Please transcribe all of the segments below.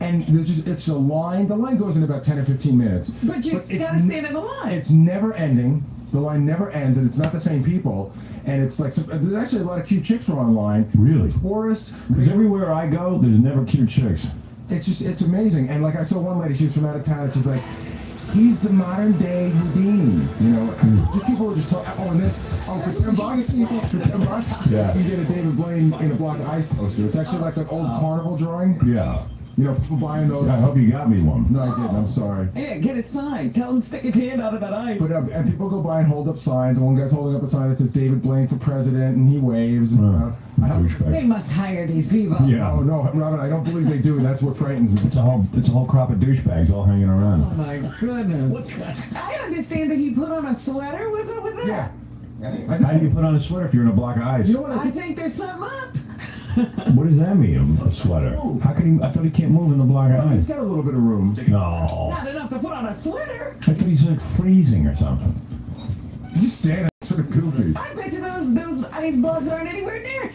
And it's a line. The line goes in about 10 or 15 minutes. But you gotta stand in the line. It's never ending. The line never ends, and it's not the same people. And it's like, there's actually a lot of cute chicks from online. Really? Tourists. Because everywhere I go, there's never cute chicks. It's amazing. And like I saw one lady, she was from out of town, and she's like, he's the modern day Houdini. You know, just people are just talking. Oh, and then, for $10, yeah, you get a David Blaine in a block of ice poster. It's actually like an old carnival drawing. Yeah. You know, people buying those. I hope you got me one. No, I didn't. I'm sorry. Yeah, get it signed. Tell him to stick his hand out of that ice. But and people go by and hold up signs. And one guy's holding up a sign that says David Blaine for president, and he waves. And they must hire these people. Yeah. Oh no, Robin, I don't believe they do. And that's what frightens me. It's a whole crop of douchebags all hanging around. Oh my goodness. I understand that he put on a sweater. What's up with that? Yeah. How do you put on a sweater if you're in a block of ice? You know what? I think there's something up. What does that mean, a sweater? How can he? I thought he can't move in the block of He's ice. got a little bit of room. No. Not enough to put on a sweater. I thought he's like freezing or something. He's just standing sort of goofy. I bet you those ice blocks aren't anywhere near.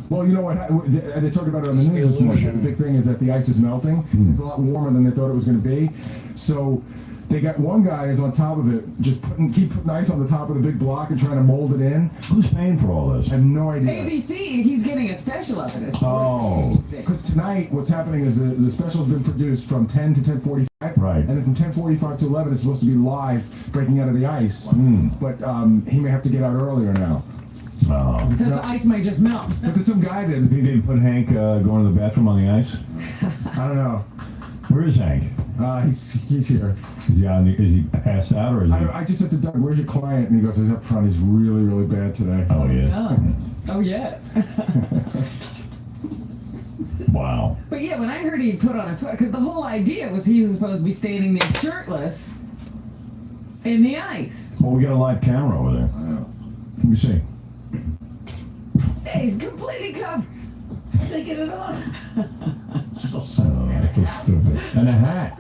Well, you know what? They talked about it on the news this morning. The big thing is that the ice is melting. It's a lot warmer than they thought it was going to be. So they got one guy is on top of it, just keep putting ice on the top of the big block and trying to mold it in. Who's paying for all this? I have no idea. ABC, he's getting a special of this. Oh. Because tonight, what's happening is the special's been produced from 10 to 10:45. Right. And then from 10:45 to 11, it's supposed to be live, breaking out of the ice. But he may have to get out earlier now. Oh. Because the ice might just melt. But there's some guy there. You think they put Hank going to the bathroom on the ice? I don't know. Where is Hank? He's here. Is he passed out or is he? I just said to Doug, "Where's your client?" And he goes, "He's up front. He's really, really bad today." Oh, he is. Oh yes. Wow. But yeah, when I heard he put on a sweater, because the whole idea was he was supposed to be standing there shirtless in the ice. Well, we got a live camera over there. I know. Let me see. Hey, he's completely covered. They get it on. Oh, that's so stupid. And a hat.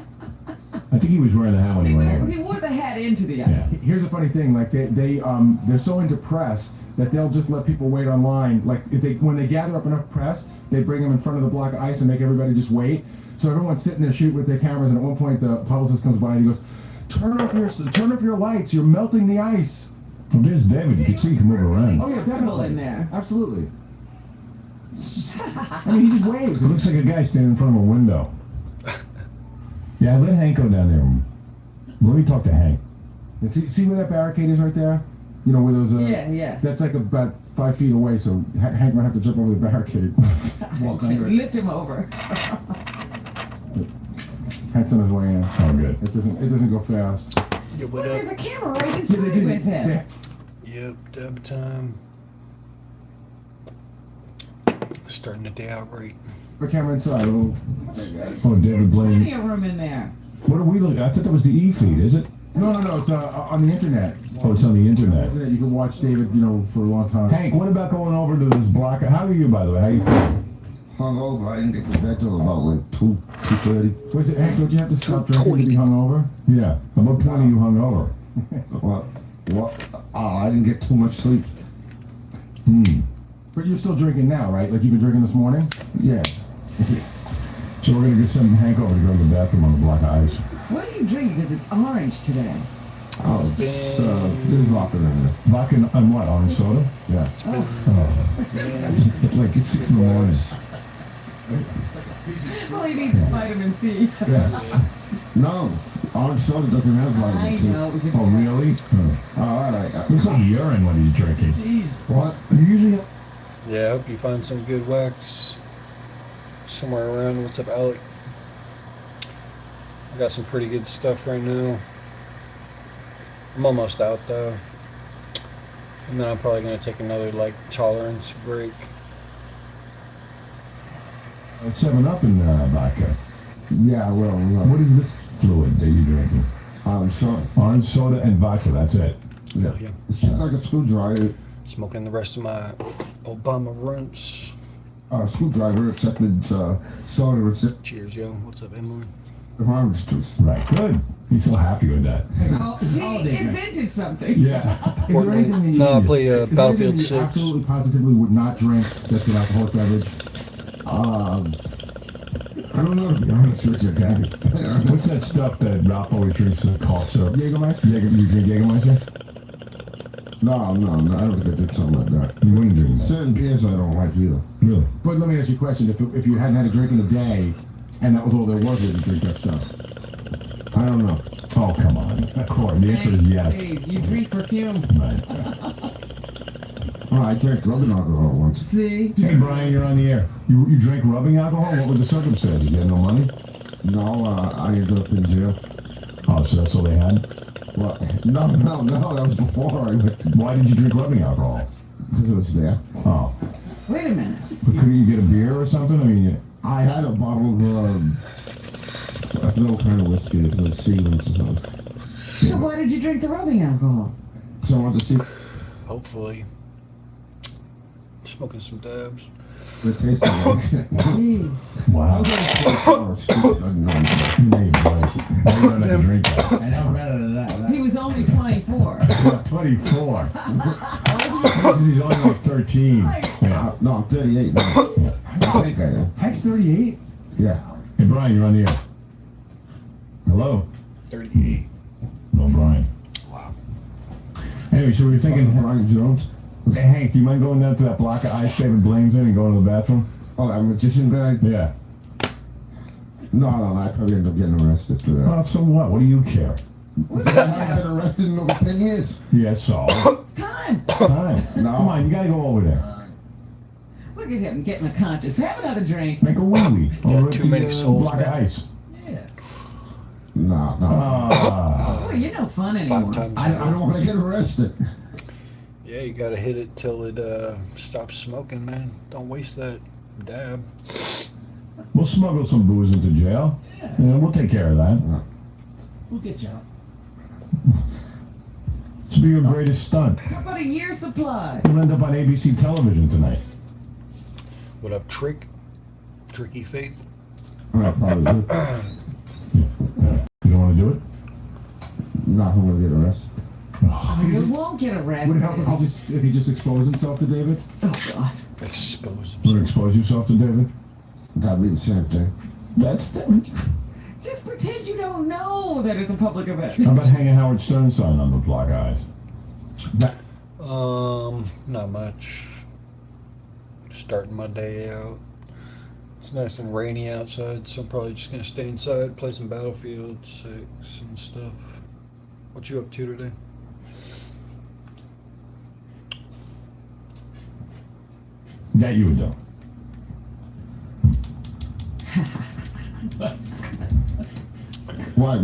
I think he was wearing the hat when he went over. He wore the hat into the ice. Yeah. Here's a funny thing. Like they're so into press that they'll just let people wait online. Like when they gather up enough press, they bring them in front of the block of ice and make everybody just wait. So everyone's sitting there shooting with their cameras, and at one point the publicist comes by and he goes, turn off your lights. You're melting the ice." Well, there's David. You can see he can move around. Oh yeah, definitely. In there. Absolutely. I mean, he just waves. It looks like a guy standing in front of a window. Yeah, let Hank go down there. Let me talk to Hank. And see where that barricade is right there? You know where those Yeah. That's like about 5 feet away, so Hank might have to jump over the barricade. Walk under it. Lift him over. Hank's on his way in. Oh, good. It doesn't go fast. Yeah, Well, what up? there's a camera right inside Yeah, with him. Yep, dab time. Starting the day out right. The camera inside. Oh, Oh, David Blaine. Plenty of room in there. What are we looking at? I thought that was the E-feed, is it? no, it's on the internet. Oh, it's on the internet. You can watch David, for a long time. Hank, what about going over to this block? How are you, by the way? How you feel? Hungover. I didn't get to bed till about like 2:30. Was it, Hank, don't you have to stop drinking to be hungover? Yeah. At what point are you hungover? I didn't get too much sleep. But you're still drinking now, right? Like you've been drinking this morning? Yeah. So we're gonna get some Hank over to go to the bathroom on the block of ice. What are you drinking? Because it's orange today. Oh, there's vodka in there. Vodka and what? Orange soda? Yeah. It's like it's 6 in the morning. Well, he needs vitamin C. Yeah. No, orange soda doesn't have I vitamin C. know. It was a Oh, really? Oh, all right. Looks like urine when he's drinking. What? You usually Yeah, I hope you find some good wax somewhere around. What's up, Alec? I got some pretty good stuff right now. I'm almost out though. And then I'm probably gonna take another tolerance break. 7-Up in vodka. Yeah, well, What is this fluid that you're drinking? orange soda. Orange soda and vodka, that's it. Yeah. Yeah. It's just like a screwdriver. Smoking the rest of my Obama runts. Screwdriver, except it's soda with Cheers, yo. What's up, Emily? orange juice. Right, good. He's so happy with that. Oh, he invented something. Yeah. Is there anything that you, No, I play is there Battlefield anything you 6. absolutely positively would not drink that's an alcoholic beverage? don't know, to be honest with you, Gabby. What's that stuff that Ralph always drinks? The cough syrup. Jägermeister? You drink Jägermeister? No, I don't think I did something like that. You wouldn't drink that. Certain beers I don't like either. Really? But let me ask you a question. If you hadn't had a drink in a day, and that was all there was, would you drink that stuff? I don't know. Oh, come on. Of course. The answer is yes. Please, you drink perfume. Right. Oh, I drank rubbing alcohol once. See? Hey, Brian, you're on the air. You drank rubbing alcohol? What were the circumstances? You had no money? No, I ended up in jail. Oh, so that's all they had? Well, no, that was before I went. Why did you drink rubbing alcohol? Because it was there. Oh. Wait a minute. But couldn't you get a beer or something? I mean, I had a bottle of, I forgot what kind of whiskey, it was Stevens or something. So why did you drink the rubbing alcohol? So I wanted to see Hopefully. Smoking some dabs. the taste of it. Jeez. wow. I was I didn't know anything. You know your voice. Now you don't have to drink that. I know better than that. He was only 24. 24. He's only like 13. Yeah. No, I'm 38 now. I think I am. Heck's 38? Yeah. Hey, Brian, you're on the air. Hello? 38. No, Brian. Wow. Anyway, so we were thinking, Brian Jones. hey, Hank, do you mind going down to that block of ice David Blaine's in and going to the bathroom? Oh, that magician guy? Yeah. No, I probably end up getting arrested for that. Well, so what? What do you care? I haven't been arrested in over 10 years. Yeah, so. It's time. Time. No. Come on, you gotta go over there. Look at him getting the conscious. Have another drink. Make a wee-wee. Over too at the, many souls, block of man. ice. Yeah. No. Ah. Boy, you're no fun 5 anymore. times. I don't want to get arrested. Yeah, you gotta hit it till it stops smoking, man. Don't waste that dab. We'll smuggle some booze into jail. Yeah, we'll take care of that. We'll get you out. This will be your greatest stunt. How about a year's supply? You'll end up on ABC television tonight. What up, Tricky Faith? I probably do. You don't want to do it? Not going to get arrested. You won't get Would it help arrested. if he just exposed himself to David? Oh, God. Expose Want to expose yourself to David? That'd be the same thing. That's the... Just pretend you don't know that it's a public event. How about hanging Howard Stern's son on the block of ice? Not much. Starting my day out. It's nice and rainy outside, so I'm probably just gonna stay inside, play some Battlefield 6 and stuff. What you up to today? That you would do. Why?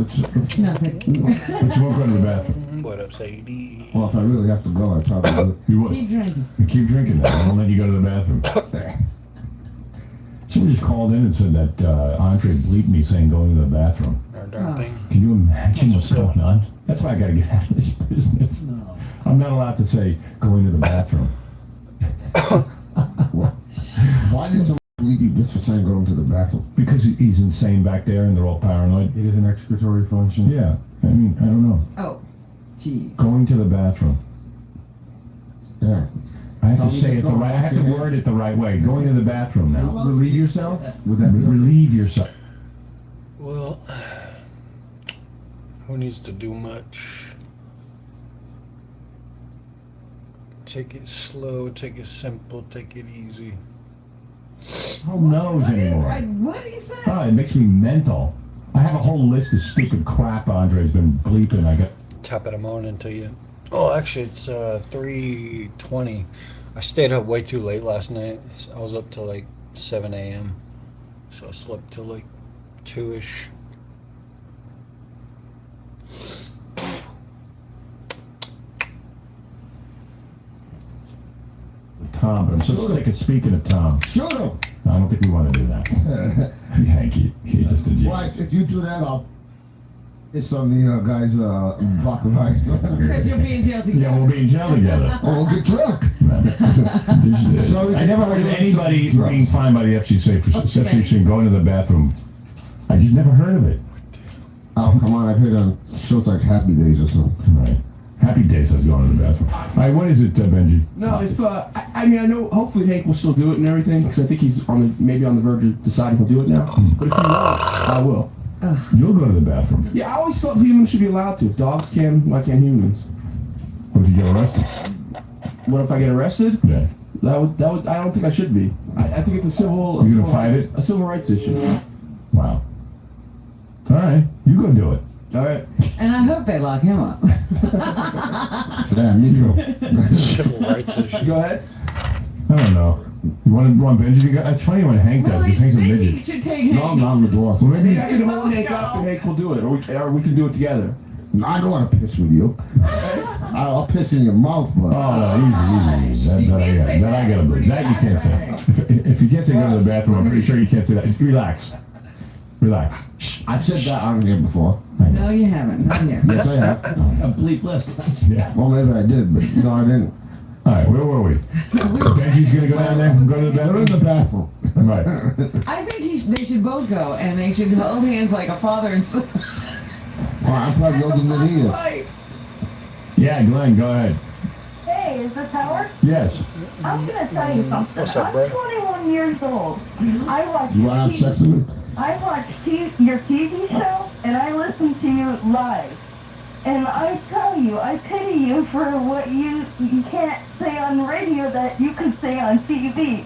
Nothing. But you won't go to the bathroom. What up, Sadie? Well, if I really have to go, I probably would. You would. Keep drinking. You keep drinking that. I won't let you go to the bathroom. Someone just called in and said that Andre bleeped me saying going to the bathroom. Our darn thing. Can you imagine That's what's what's going on? That's why I gotta get out of this business. No. I'm not allowed to say going to the bathroom. Why did someone leave you just for saying going to the bathroom? Because he's insane back there and they're all paranoid. It is an excretory function. Yeah, I mean, I don't know. Oh, gee. Going to the bathroom. Yeah. I have to say it the right. I have to word it the right way. Going to the bathroom now. Relieve yourself? Would that be Relieve yourself. Well, who needs to do much? Take it slow, take it simple, take it easy. Who knows anymore? What did he say? Oh, it makes me mental. I have a whole list of stupid crap Andre's been bleeping. I got. Top of the morning till you. Oh, actually, it's 3:20. I stayed up way too late last night. I was up till like 7 a.m. So I slept till like 2-ish. Tom, but I'm so sick of speaking of Tom. Shoot him! I don't think we want to do that. Hanky, he's just a G. Why, if you do that, I'll... It's on the guy's block of ice. Because you'll be in jail together. Yeah, we'll be in jail together. Or we'll get drunk. I never heard of anybody being fined by the FCC for going to the bathroom. I just never heard of it. Oh, come on, I've heard on shows like Happy Days or something. Right. Happy days I was going to the bathroom. All right, what is it, Benji? No, if I mean, I know hopefully Hank will still do it and everything because I think he's maybe on the verge of deciding he'll do it now. But if he won't, I will. You'll go to the bathroom. Yeah, I always felt humans should be allowed to. If dogs can, why can't humans? What if you get arrested? What if I get arrested? Yeah. That would. I don't think I should be. I think it's a civil. You gonna fight it? A civil rights issue. Wow. All right, you go do it. All right. And I hope they lock him up. Damn, you go. Civil rights issue. Go ahead. I don't know. You want Benji to go? It's funny when Hank does. He thinks a maybe midget. you should take him. No, I'm not on the door. Well, maybe. Maybe I can hold Hank up and Hank will do it, or we can do it together. No, I don't want to piss with you. I'll piss in your mouth, but Oh, no, easy. That I gotta believe. That you can't say. If you can't say go to the bathroom, I'm pretty sure you can't say that. Just relax. Relax. I said that on here before. No, you haven't. Not here. Yes, I have. A bleep list. Yeah. Well, maybe I did, but no, I didn't. All right, where were we? Benji's gonna go down there and go to the They're in bathroom. the bathroom. Right. I think they should both go, and they should hold hands like a father and son. Well, I'm probably older than he is. Twice. Yeah, Glenn, go ahead. Hey, is this Howard? Yes. I'm gonna tell you something. What's up, I'm bro? 21 years old. I watch You want to have sex with me? I watch your TV show and I listen to you live. And I tell you, I pity you for what you can't say on the radio that you can say on TV.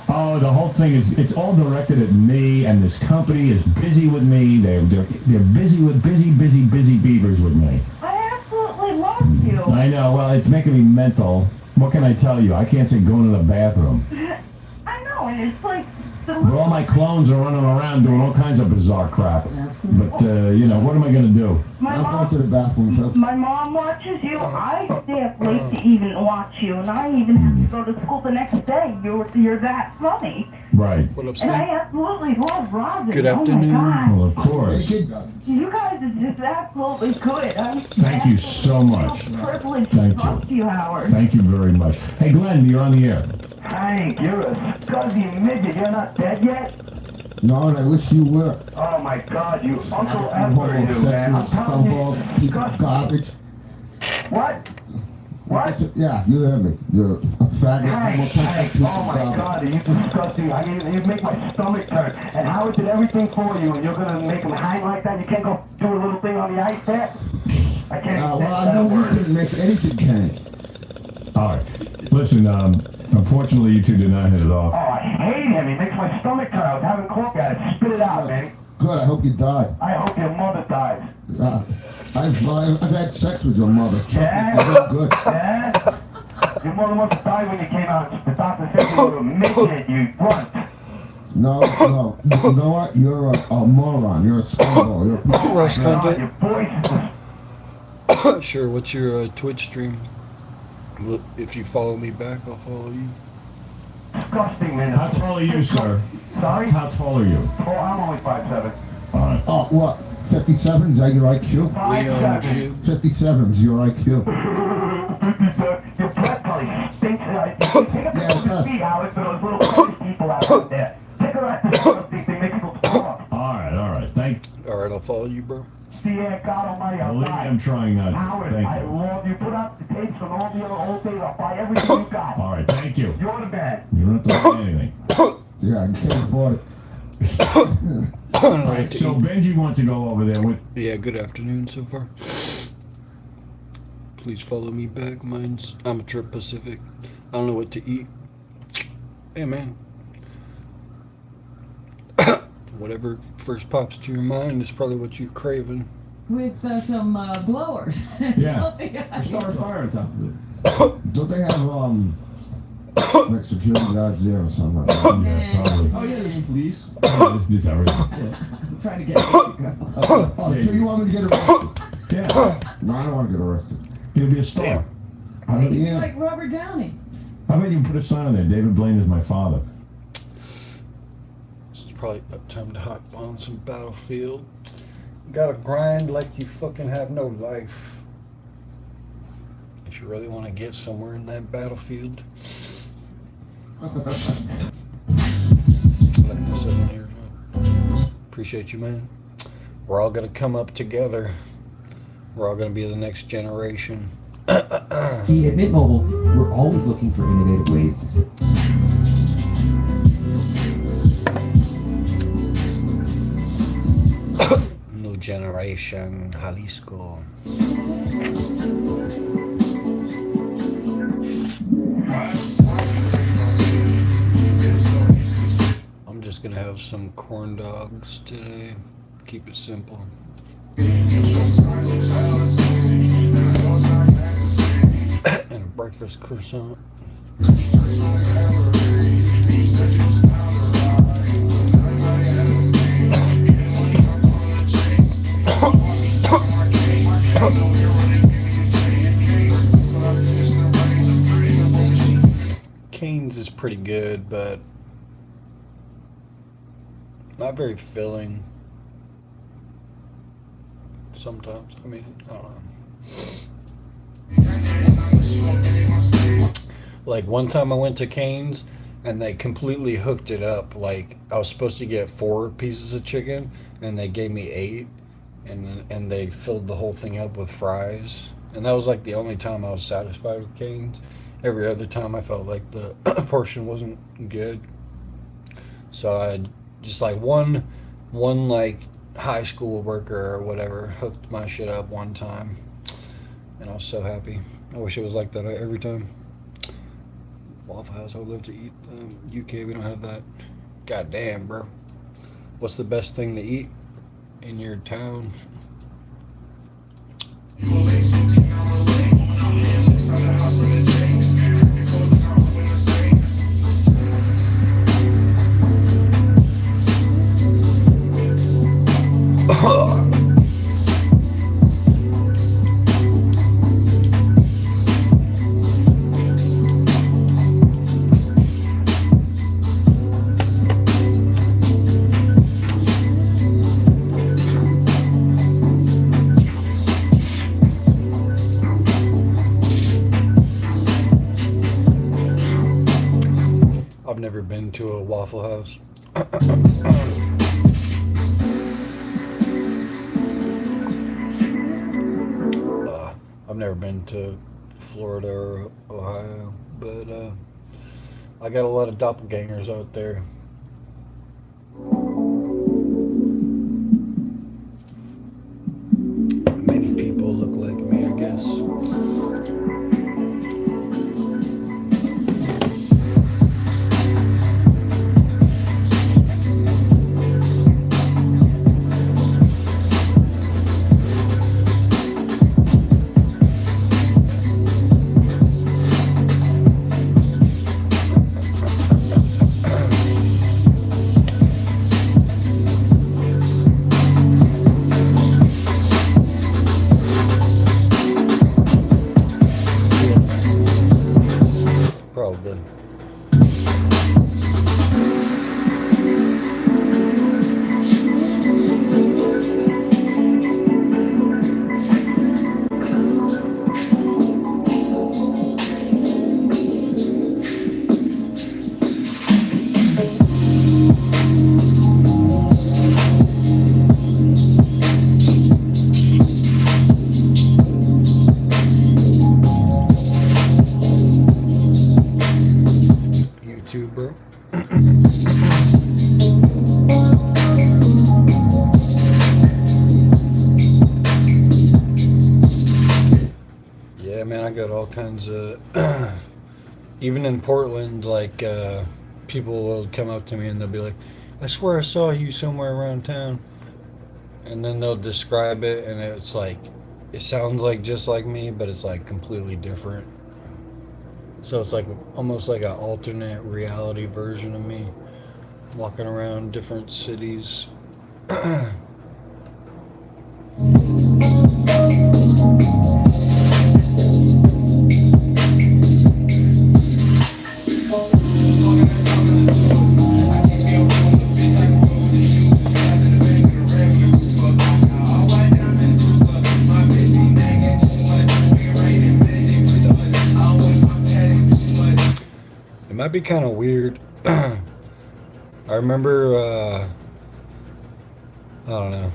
Oh, the whole thing is, it's all directed at me, and this company is busy with me. They're busy with busy beavers with me. I absolutely love you. I know, well, it's making me mental. What can I tell you? I can't say go to the bathroom. I know, and it's like But all my clones are running around doing all kinds of bizarre crap. But, you know, what am I going to do? my I'm going mom. to the bathroom, too. My mom watches you. I stay up late to even watch you, and I even have to go to school the next day. You're that funny, Right. What up, and I Steve? absolutely love Robin. Good Oh afternoon. my Well, of course. Hey, kid, you guys are just absolutely good. Thank you so much. I'm privileged Thank to talk to you, Howard. Thank you very much. Hey, Glenn, you're on the air. Hank, you're a scuzzy midget. You're not dead yet? no, and I wish you were. Oh my God, you Uncle You Edward, you man. I'm homosexual telling scumbag, you, piece of garbage. What? What? Yeah, you heard me. You're a faggot, Hank, homosexual Hank, piece oh of my garbage. God, are you disgusting? I mean, you make my stomach turn. And Howard did everything for you, and you're gonna make him hang like that? You can't go do a little thing on the ice there? I can't Well, I know you can make anything, Hank. All right. Listen, unfortunately, you two did not hit it Oh, off. I hate him. He makes my stomach turn. I was having coke at it. Spit it out, man. Good, I hope you die. I hope your mother dies. I've had sex with your mother. Trust me, Yeah? it's real good. Yeah? Your mother must have died when you came out. The doctor said you were a midget, you grunt. No. You know what? You're a moron. You're a scumbag. You're a piece of Roast God, content. your voice is Sure, what's your Twitch stream? Well, if you follow me back, I'll follow you. disgusting, man. How tall are you, sir? Sorry? How tall are you? Oh, I'm only 5'7". All right. Oh, what? 57? Is that your IQ? 5'7". 57. 57 is your IQ. Your breath probably stinks. Take up Yeah, the it does. feet, Howard, for those little crazy people out there. Take her out to disgusting thing, make people throw up. All right. Thank Alright, I'll follow you, bro. Yeah, God almighty, I'll Believe me, buy. I'm trying not to. Howard, Thank I you. love you. Put out the tapes from all the other old days. I'll buy everything you got. All right, thank you. You're the man. You don't have to say anything. Yeah, you can't afford it. I don't know All what right, to so eat. Benji wants to go over there with. Yeah, good afternoon so far. Please follow me back. Mine's I'm a Trip Pacific. I don't know what to eat. Hey, man. Whatever first pops to your mind is probably what you're craving. With some blowers. Yeah. Start a fire on top of it. Don't they have, like security guards there or something like that? Yeah, probably. Oh yeah, there's police. This everything. I'm trying to get it to go. Oh, so you want me to get arrested? Yeah. No, I don't want to get arrested. You'll be a star. You're like Robert Downey. How about you put a sign on there? David Blaine is my father. It's probably time to hop on some Battlefield. Gotta grind like you fucking have no life. If you really want to get somewhere in that battlefield. Like the 7 years old. Appreciate you, man. We're all gonna come up together. We're all gonna be the next generation. At Mint Mobile, we're always looking for innovative ways to save. New generation Jalisco. I'm just gonna have some corn dogs today. Keep it simple. And a breakfast croissant. Cane's is pretty good, but not very filling. Sometimes, I mean, I don't know. Like one time I went to Cane's and they completely hooked it up. Like I was supposed to get 4 pieces of chicken and they gave me 8, and they filled the whole thing up with fries. And that was like the only time I was satisfied with Cane's. Every other time I felt like the portion wasn't good. So I just like one like high school worker or whatever hooked my shit up one time, and I was so happy. I wish it was like that every time. Waffle House, I would love to eat. UK, we don't have that. God damn, bro. What's the best thing to eat in your town? I've never been to a Waffle House. I've never been to Florida or Ohio, but I got a lot of doppelgangers out there. Many people look like me, I guess. Probably. YouTube, bro. Yeah, man, I got all kinds of even in Portland, like people will come up to me and they'll be like, I swear I saw you somewhere around town. And then they'll describe it and it's like it sounds like just like me, but it's like completely different. So it's like almost like an alternate reality version of me walking around different cities. It might be kind of weird. I remember, I don't know.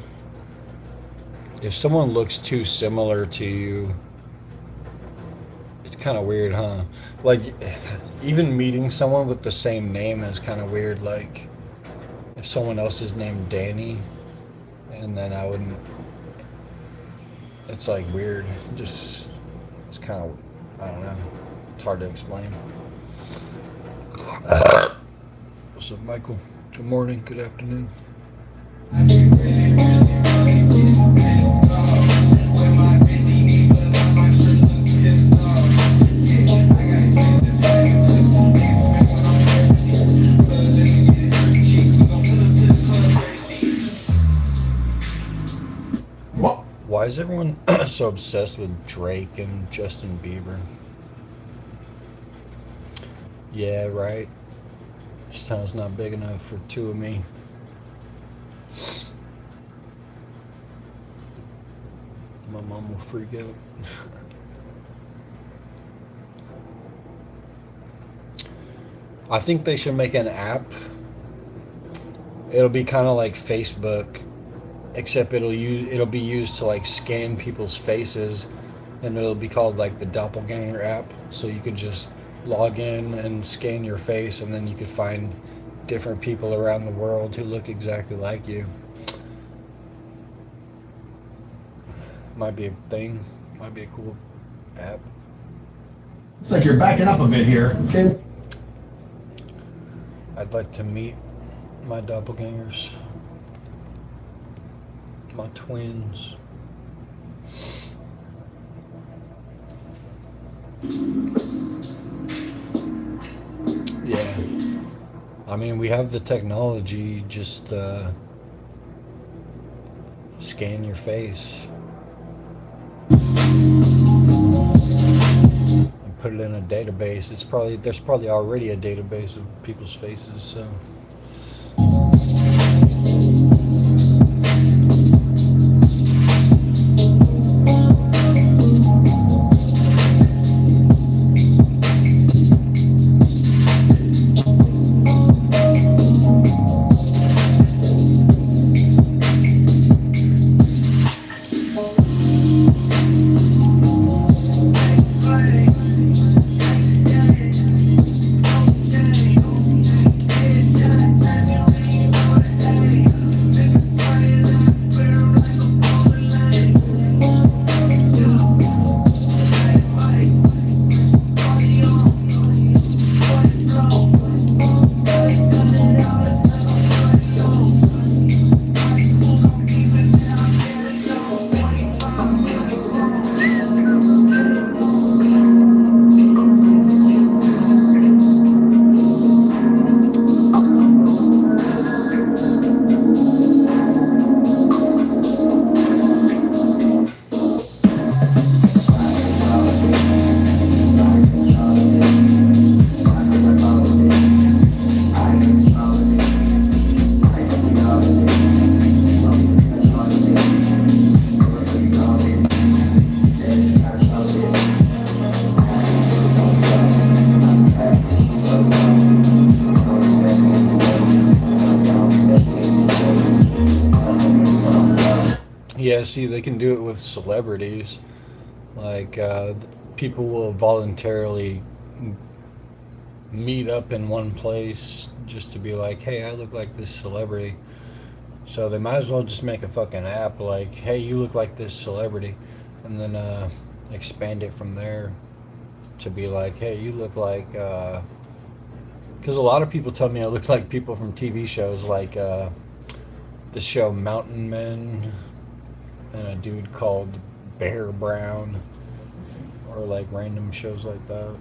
If someone looks too similar to you, kind of weird, huh? Like, even meeting someone with the same name is kind of weird. Like, if someone else is named Danny, and then I wouldn't. It's like weird. Just, it's kind of, I don't know. It's hard to explain. What's up, Michael? Good morning. Good afternoon. Why is everyone so obsessed with Drake and Justin Bieber? Yeah, right. This town's not big enough for two of me. My mom will freak out. I think they should make an app. It'll be kind of like Facebook, except it'll be used to like scan people's faces, and it'll be called like the Doppelganger app. So you could just log in and scan your face, and then you could find different people around the world who look exactly like you. Might be a thing. Might be a cool app. It's like you're backing up a bit here. Okay. I'd like to meet my doppelgangers. My twins. Yeah. I mean, we have the technology, just scan your face and put it in a database. There's probably already a database of people's faces, so. Yeah, see, they can do it with celebrities. Like, people will voluntarily meet up in one place just to be like, hey, I look like this celebrity. So they might as well just make a fucking app like, hey, you look like this celebrity. And then expand it from there to be like, hey, you look like... Because a lot of people tell me I look like people from TV shows like the show Mountain Men, and a dude called Bear Brown, or like random shows like that.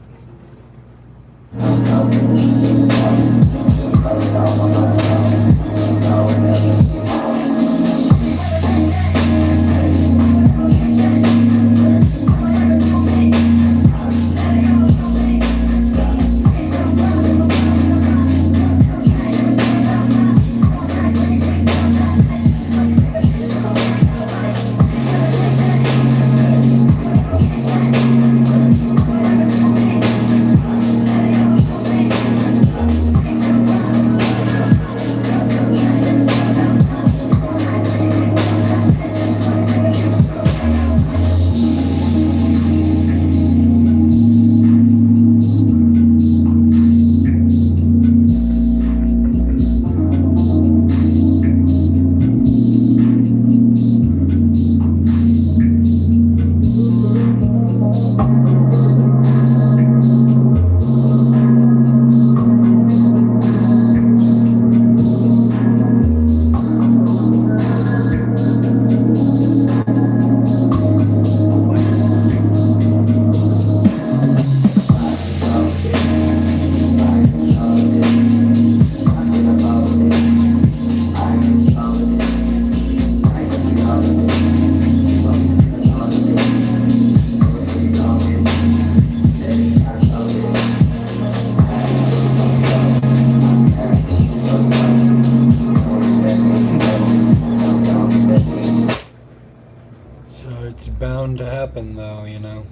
It's bound to happen, though, you know.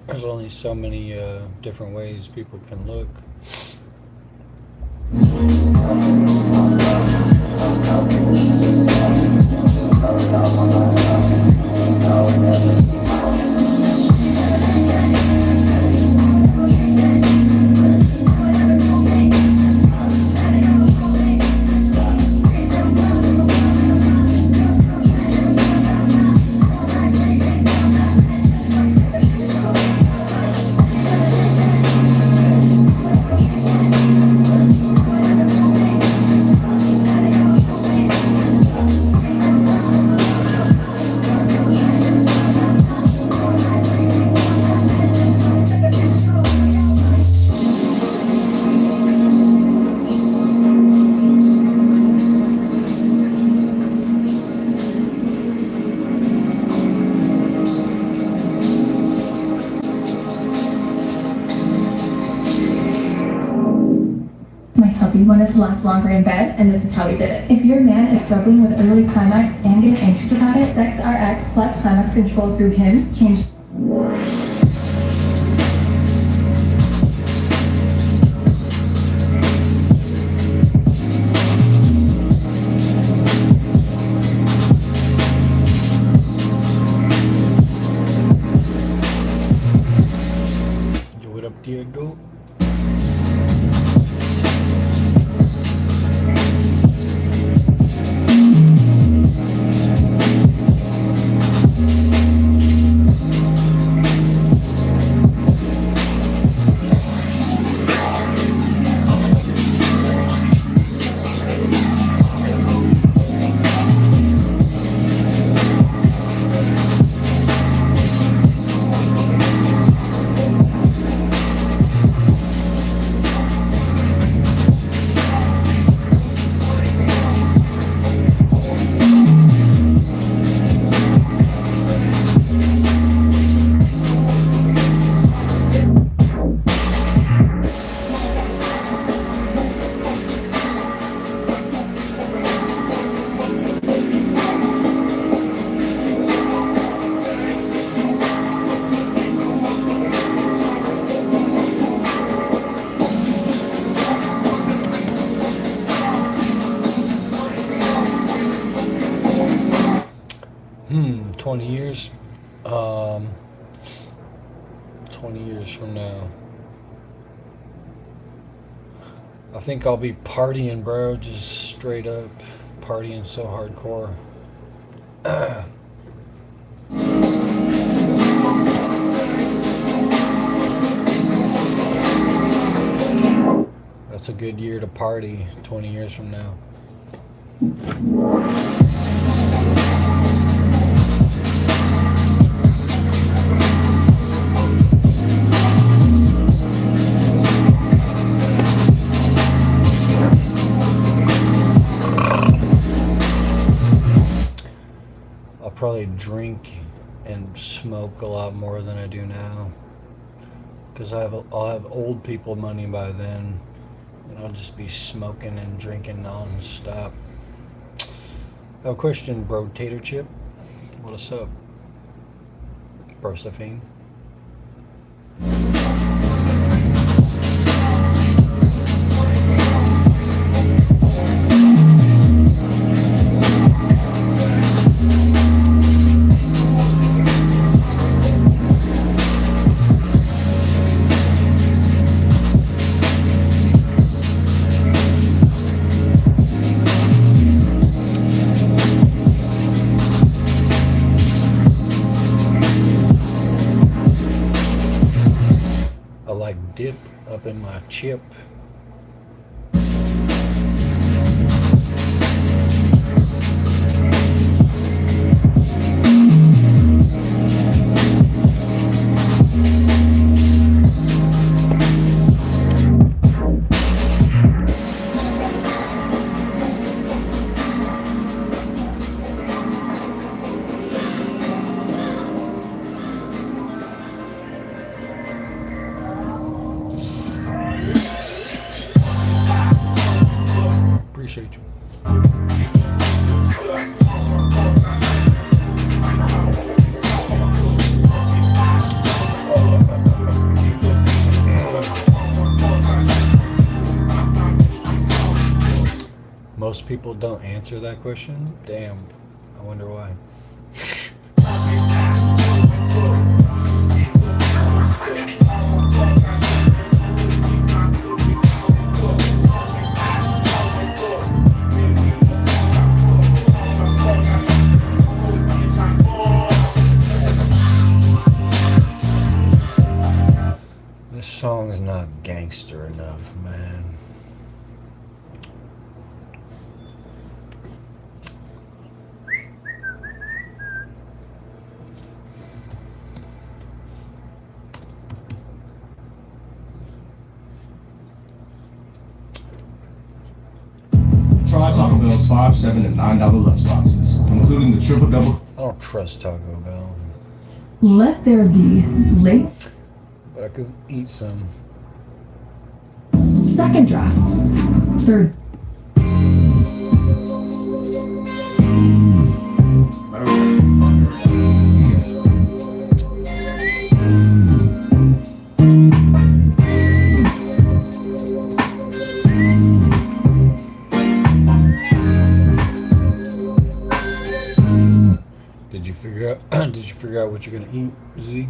There's only so many different ways people can look. We wanted to last longer in bed, and this is how we did it. If your man is struggling with early climax and getting anxious about it, Sex RX plus climax control through HIMS change. What up, Diego? Hmm, 20 years? 20 years from now. I think I'll be partying, bro. Just straight up partying so hardcore. That's a good year to party 20 years from now. I'll probably drink and smoke a lot more than I do now, because I'll have old people money by then, and I'll just be smoking and drinking non-stop. I have a question, bro. Tater Chip, what's up? Brosephine. Dip up in my chip. people don't answer that question. Damn, I wonder why. This song's not gangster enough, man. Try Taco Bell's $5, $7, and $9 lunch boxes, including the triple double. I don't trust Taco Bell, Let there be late but I could eat some. second drafts. Third. Did you figure out? Did you figure out what you're gonna eat, Z?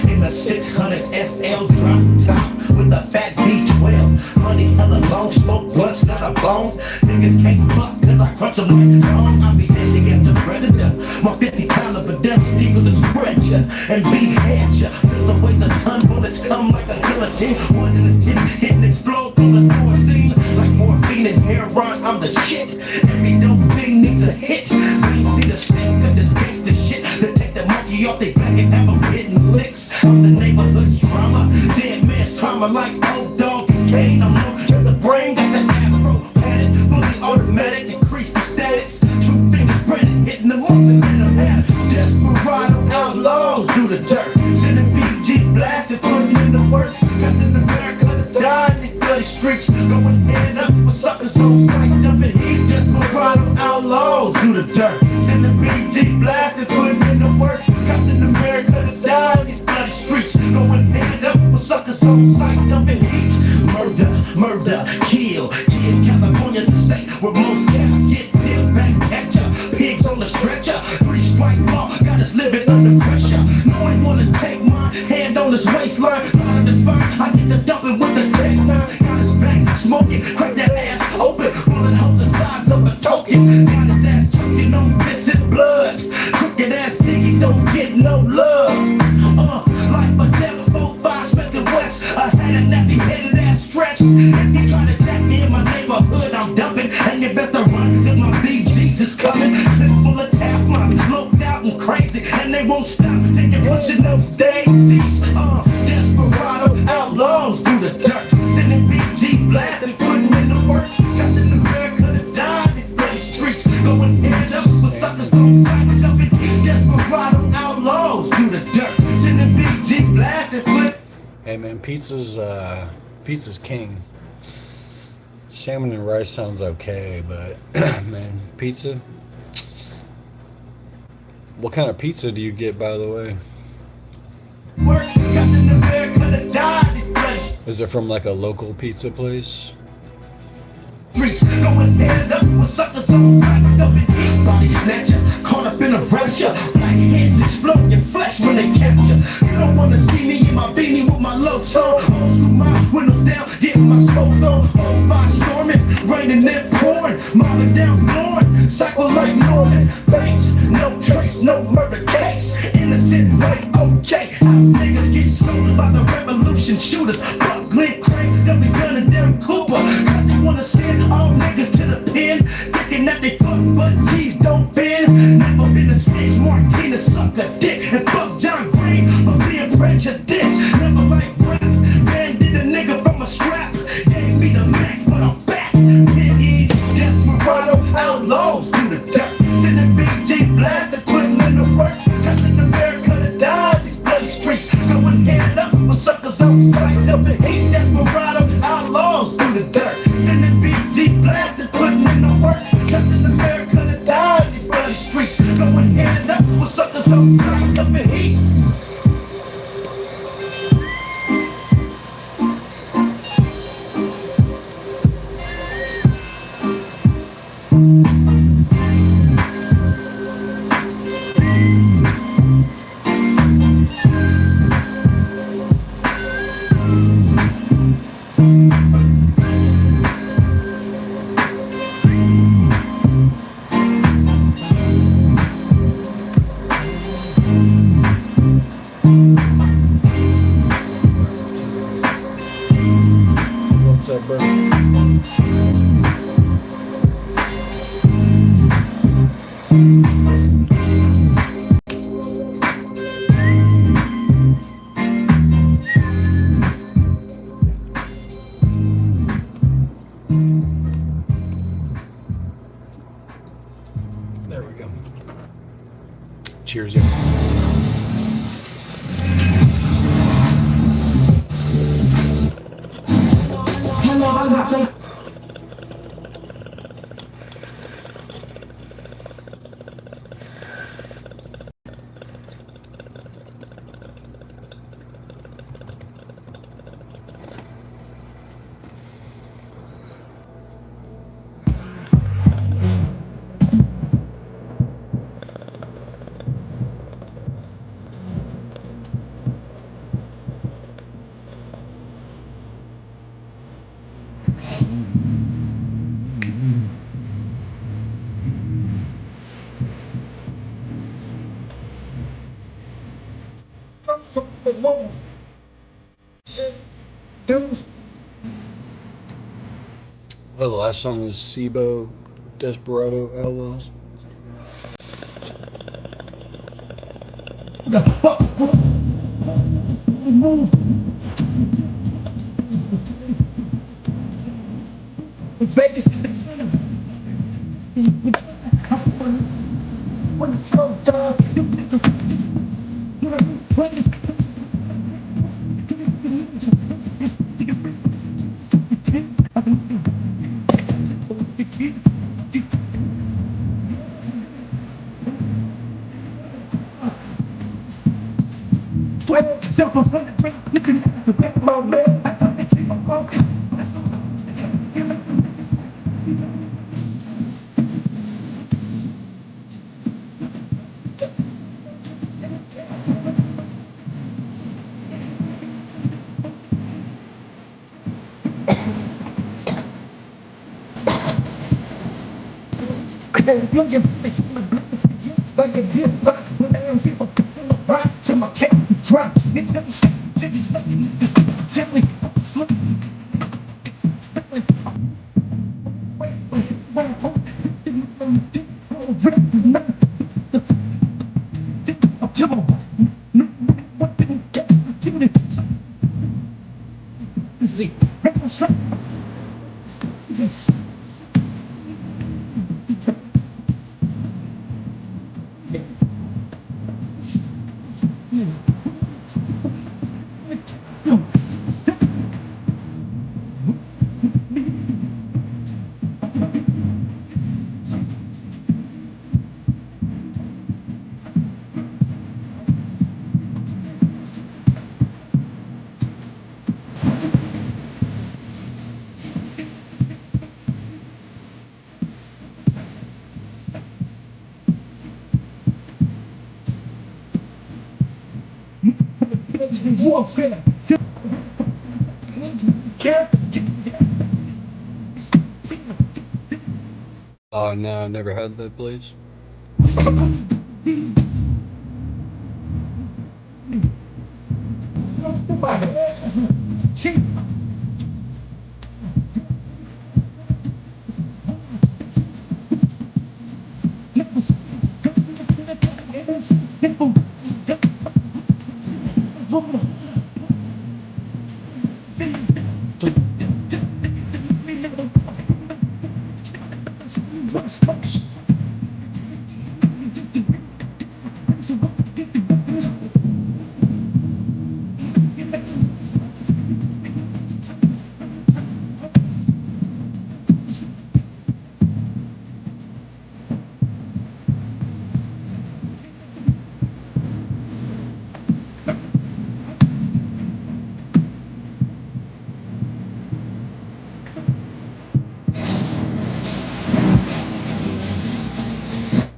In a 600 SL drop top with a fat B12. Honey, hella long smoke blunts, not a bone. Niggas can't fuck cause I crunch them like bone. I be dead against the predator. My 50 caliber death eagle to spread ya and behead ya. Pistol weighs a ton, bullets come like a guillotine. One in his tip, hit and explode from the door scene. Like morphine and heroin, I'm the shit. Every dope thing needs a hit. Things need a stick of this gangsta shit to take the monkey off they back and have them hitting licks. I'm the neighborhood's drama, dead man's trauma like old dog and Kane. I'm low to the brain, got the afro padded, fully automatic, increase the statics. Two fingers spreading, hitting them off the let them have. Desperado outlaws do the dirt, sending BGs blasting, putting in the work. Trapped in America to die in these bloody streets, going head up with suckers on sight, dumping heat. Desperado outlaws do the dirt, sending BGs blasting, putting in the work. Trapped in America to die in these bloody streets, going head up with suckers on sight, dumping heat. Murder, murder, kill. California's the state where most cats get peeled back at ya. Pigs on the stretcher, 3-strike law got us living under pressure. No one wanna take my hand on his waistline, trying to spine. I get the dumping with the Tech 9, got his back smoking, crack that ass open, bullet holes the size of a token. Got his ass choking on piss and blood. Crooked ass piggies don't get no love. Like a devil 4-5 Smith West, I had a nappy headed ass stretch. If you try to jack me in my neighborhood, I'm dumping. And you best to run, cause my BGs is coming. Clip full of Teflons, looked out and crazy, and they won't stop till you're pushing them daisies. Desperado outlaws do the dirt, sending BGs blasting, putting in the work. Trapped in America to die in these bloody streets, going head up with suckers on sight, dumping. Desperado outlaws do the dirt, sending BGs blasting, putting. Hey man, pizza's king. Salmon and rice sounds okay, but man, pizza. What kind of pizza do you get, by the way? Work, Captain America to die this place. Is it from like a local pizza place? Streets going head up with suckers on sight, dumping. Body snatcher, caught up in a rapture. Black heads explode your flesh when they capture. You don't wanna see me in my beanie with my locs on. Old school, my windows down, getting my smoke on. On fire storming, raining and pouring, mobbing down flooring, cycle like Norman Bates. No trace, no murder case. Innocent like OJ. House niggas get smoked by the revolution shooters. Fuck Glenn Craig, they'll be gunning down Cooper. Cause they wanna send all niggas to the pen, thinking that they fuck, but G's don't bend. Never been a snitch, Martina suck a dick, and fuck John Green for being prejudiced. Never like rap, man did a nigga from a strap. Gave me the max, but I'm back. Piggies, desperado outlaws do the dirt, sending BG blasting, putting in the work. Trapping America to die in these bloody streets, going head up with suckers on sight, dumping heat. Desperado outlaws do the dirt, sending BG blasting, putting in the work. Trapping America to die in these bloody streets, going head up with suckers on sight, dumping heat. There we go. Cheers, y'all. Well, the last song was Sibo, Desperado Outlaws. Oh no, I never had that place.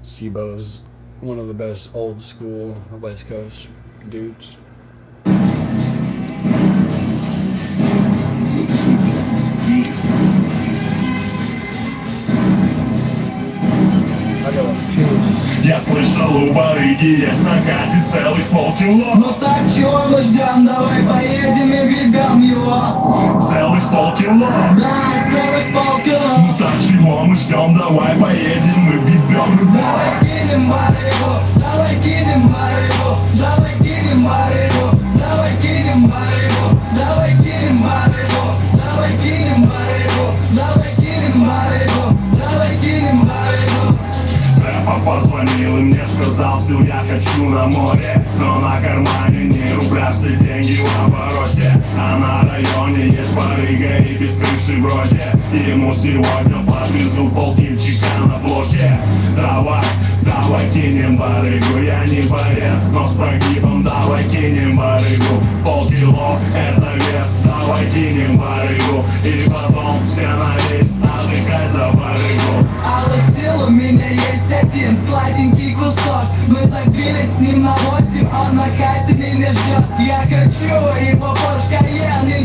Sibo's one of the best old school West Coast dudes. Я слышал, у барыги есть на хате целых полкило. Ну так чего мы ждем, давай поедем и гребем его. Целых полкило? Да, целых полкило. Ну так чего мы ждем, давай поедем и гребем его. Давай кинем барыгу, давай кинем барыгу, давай кинем барыгу, давай кинем барыгу, давай кинем барыгу, давай кинем барыгу, давай кинем барыгу, давай кинем барыгу. позвонил и мне сказал, Сил, я хочу на море, но на кармане ни рубля, все деньги в обороте. А на районе есть барыга и без крыши вроде. Ему сегодня подвезу полтинчика на блоке. Давай кинем барыгу, я не боец, но с прогибом. Давай кинем барыгу, полкило это вес. Давай кинем барыгу, и потом все на весь, отдыхай за барыгу. А вот стил у меня есть один сладенький кусок. Мы забились с ним на 8, он на хате меня ждет. Я хочу его Porsche,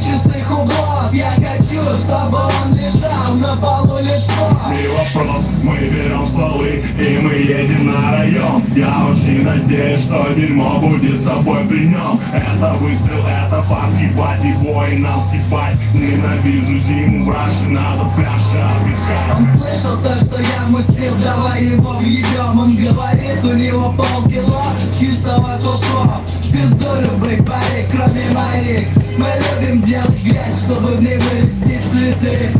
часы хублот. Я хочу, чтобы он лежал на полу лицом. Не вопрос, мы берем стволы и мы едем на район. Я очень надеюсь, что дерьмо будет с собой при нем. Это выстрел, это факт, ебать и воинам сипать. Ненавижу зиму, в Раше надо пляжи отдыхать. Он слышал то, что я мутил, давай его въебем. Он говорит, у него полкило чистого коко. Пизду любых парик, кроме моих. Мы любим делать грязь, чтобы в ней вырасти цветы.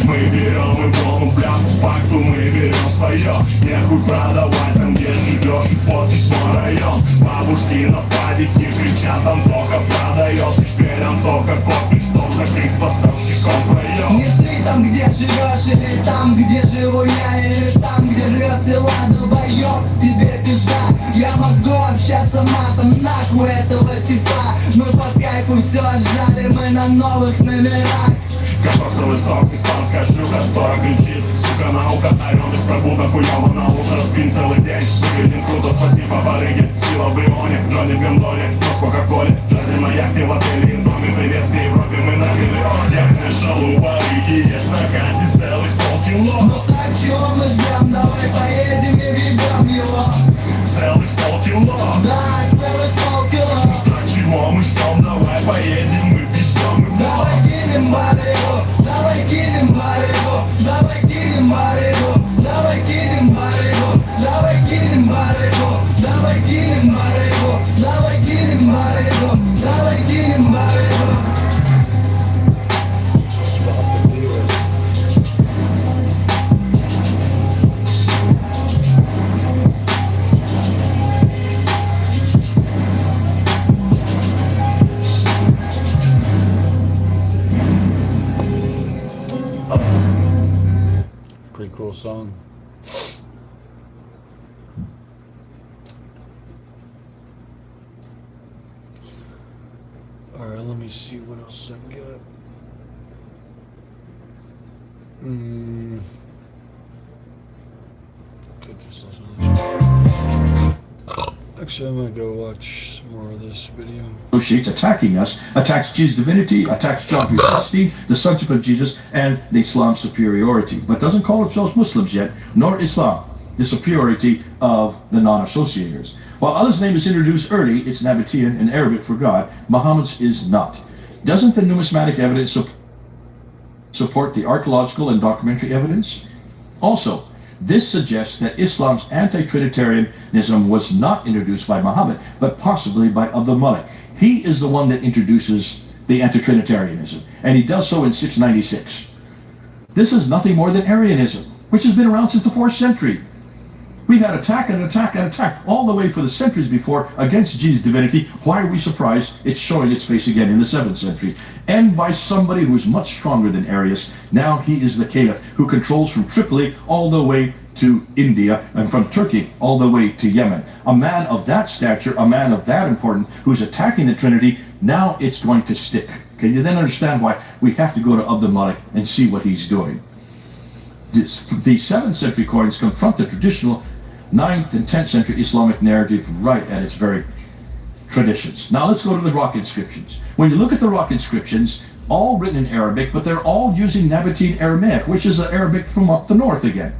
Мы берем и полную бляху, факту мы берем свое. Нехуй продавать там, где живешь, и портить мой район. Бабушки на падике кричат, там только продает. Теперь нам только копит, чтоб закрыть с поставщиком проем. Не шли там, где живешь, или там, где живу я, или там, где живет села долбоёб. Тебе пизда, я могу общаться матом, нахуй этого типа. Мы под кайфу все отжали, мы на новых номерах. Я просто высокий, испанская шлюха, которая кричит. Сука, наука, орём без пробудок, хуёво на утро, спин целый день. Выглядим круто, спасибо барыге. Сила в Брионе, Джонни в гондоле, но с кока-коле. Жизнь на яхте в отеле и в доме. Привет всей Европе, мы на миллион. Я слышал, у барыги есть на карте целых полкило. Ну так чего мы ждем, давай поедем и въебем его. Целых полкило? Да, целых полкило. Так чего мы ждем, давай поедем и въебем его. Давай кинем барыгу, давай кинем барыгу, давай кинем барыгу, давай кинем барыгу, давай кинем барыгу, давай кинем барыгу, давай кинем барыгу, давай кинем барыгу. Pretty cool song. Alright, let me see what else I got. Could just listen to this. Actually, I'm gonna go watch some more of this video. Associates attacking us, attacks Jesus' divinity, attacks John 3:16, the sonship of Jesus, and the Islam superiority, but doesn't call themselves Muslims yet, nor Islam, the superiority of the non-associators. While Allah's name is introduced early, it's Nabatean and Arabic for God, Muhammad's is not. Doesn't the numismatic evidence support the archaeological and documentary evidence? Also, this suggests that Islam's anti-Trinitarianism was not introduced by Muhammad, but possibly by Abdul Malik. He is the one that introduces the anti-Trinitarianism, and he does so in 696. This is nothing more than Arianism, which has been around since the 4th century. We've had attack and attack and attack all the way for the centuries before against Jesus' divinity. Why are we surprised it's showing its face again in the 7th century? And by somebody who's much stronger than Arius. Now he is the caliph who controls from Tripoli all the way to India and from Turkey all the way to Yemen. A man of that stature, a man of that importance, who's attacking the Trinity, now it's going to stick. Can you then understand why we have to go to Abdul Malik and see what he's doing? The 7th century coins confront the traditional 9th and 10th century Islamic narrative right at its very traditions. Now let's go to the rock inscriptions. When you look at the rock inscriptions, all written in Arabic, but they're all using Nabatean Aramaic, which is the Arabic from up the north again.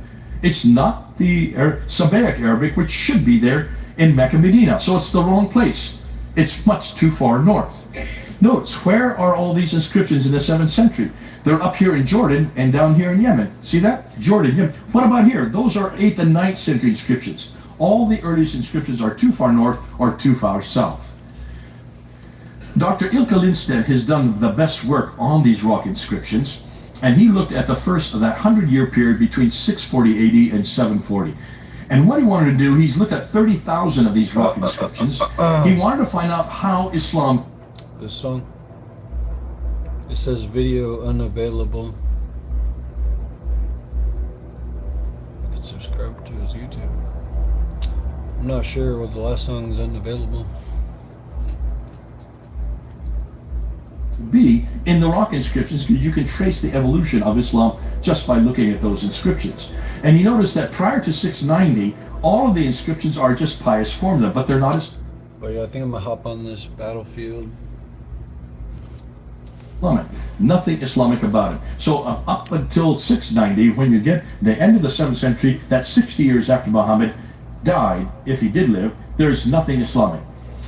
It's not the Sabaic Arabic, which should be there in Mecca, Medina. So it's the wrong place. It's much too far north. Notice, where are all these inscriptions in the 7th century? They're up here in Jordan and down here in Yemen. See that? Jordan, Yemen. What about here? Those are 8th and 9th century inscriptions. All the earliest inscriptions are too far north or too far south. Dr. Ilka Lindstedt has done the best work on these rock inscriptions, and he looked at the first of that 100-year period between 640 AD and 740. And what he wanted to do, he's looked at 30,000 of these rock inscriptions. He wanted to find out how Islam... This song, it says video unavailable. I could subscribe to his YouTube. I'm not sure what the last song is unavailable. Be in the rock inscriptions, because you can trace the evolution of Islam just by looking at those inscriptions. And you notice that prior to 690, all of the inscriptions are just pious formula, but they're not as... But yeah, I think I'm gonna hop on this battlefield. Islamic. Nothing Islamic about it. So up until 690, when you get the end of the 7th century, that's 60 years after Muhammad died, if he did live, there's nothing Islamic.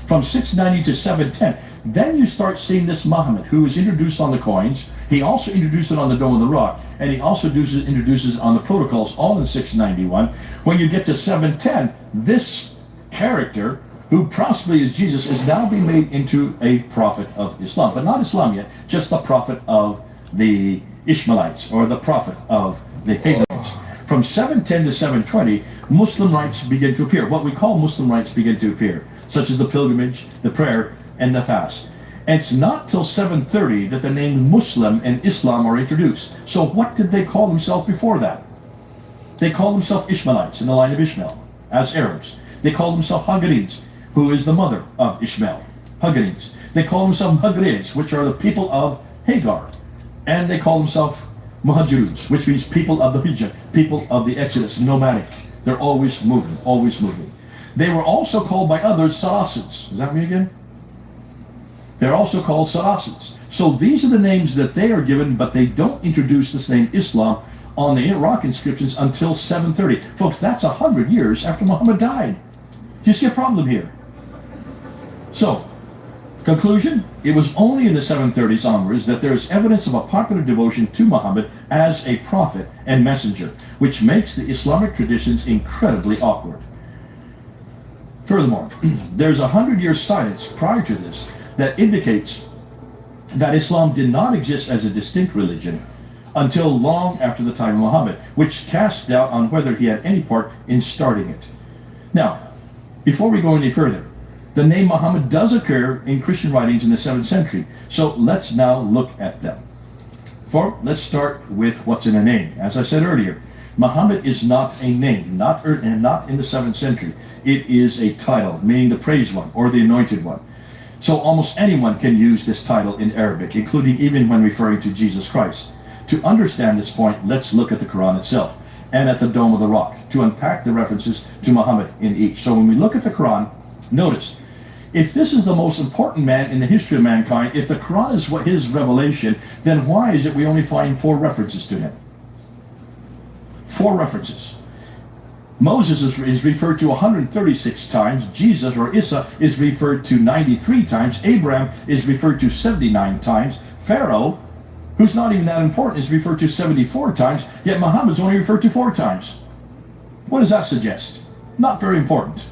From 690 to 710, then you start seeing this Muhammad, who is introduced on the coins. He also introduced it on the Dome of the Rock, and he also introduces on the protocols, all in 691. When you get to 710, this character, who possibly is Jesus, is now being made into a prophet of Islam. But not Islam yet, just the prophet of the Ishmaelites, or the prophet of the Canaanites. From 710 to 720, Muslim rites begin to appear. What we call Muslim rites begin to appear, such as the pilgrimage, the prayer, and the fast. And it's not till 730 that the name Muslim and Islam are introduced. So what did they call themselves before that? They called themselves Ishmaelites, in the line of Ishmael, as Arabs. They called themselves Hagarids, who is the mother of Ishmael. Hagarids. They call themselves Hagarids, which are the people of Hagar. And they call themselves Muhajiruns, which means people of the Hijrah, people of the Exodus, nomadic. They're always moving, always moving. They were also called by others Saracens. Is that me again? They're also called Saracens. So these are the names that they are given, but they don't introduce this name Islam on the rock inscriptions until 730. Folks, that's 100 years after Muhammad died. Do you see a problem here? So, conclusion, it was only in the 730s onwards that there is evidence of a popular devotion to Muhammad as a prophet and messenger, which makes the Islamic traditions incredibly awkward. Furthermore, there's 100-year silence prior to this that indicates that Islam did not exist as a distinct religion until long after the time of Muhammad, which casts doubt on whether he had any part in starting it. Now, before we go any further, the name Muhammad does occur in Christian writings in the 7th century, so let's now look at them. Let's start with what's in a name. As I said earlier, Muhammad is not a name, not in the 7th century. It is a title, meaning the praised one or the anointed one. So almost anyone can use this title in Arabic, including even when referring to Jesus Christ. To understand this point, let's look at the Quran itself and at the Dome of the Rock to unpack the references to Muhammad in each. So when we look at the Quran, notice, if this is the most important man in the history of mankind, if the Quran is what his revelation, then why is it we only find 4 references to him? 4 references. Moses is referred to 136 times. Jesus, or Isa, is referred to 93 times. Abraham is referred to 79 times. Pharaoh, who's not even that important, is referred to 74 times. Yet Muhammad's only referred to 4 times. What does that suggest? Not very important.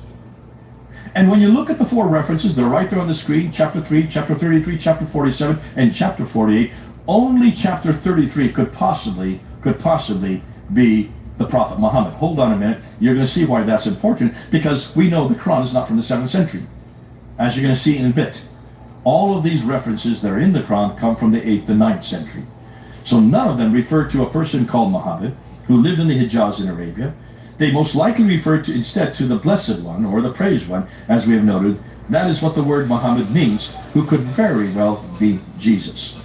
And when you look at the 4 references, they're right there on the screen, chapter 3, chapter 33, chapter 47, and chapter 48. Only chapter 33 could possibly be the Prophet Muhammad. Hold on a minute. You're going to see why that's important, because we know the Quran is not from the 7th century, as you're going to see in a bit. All of these references that are in the Quran come from the 8th and 9th century. So none of them refer to a person called Muhammad, who lived in the Hijaz in Arabia. They most likely refer to instead to the Blessed One, or the Praised One, as we have noted. That is what the word Muhammad means, who could very well be Jesus.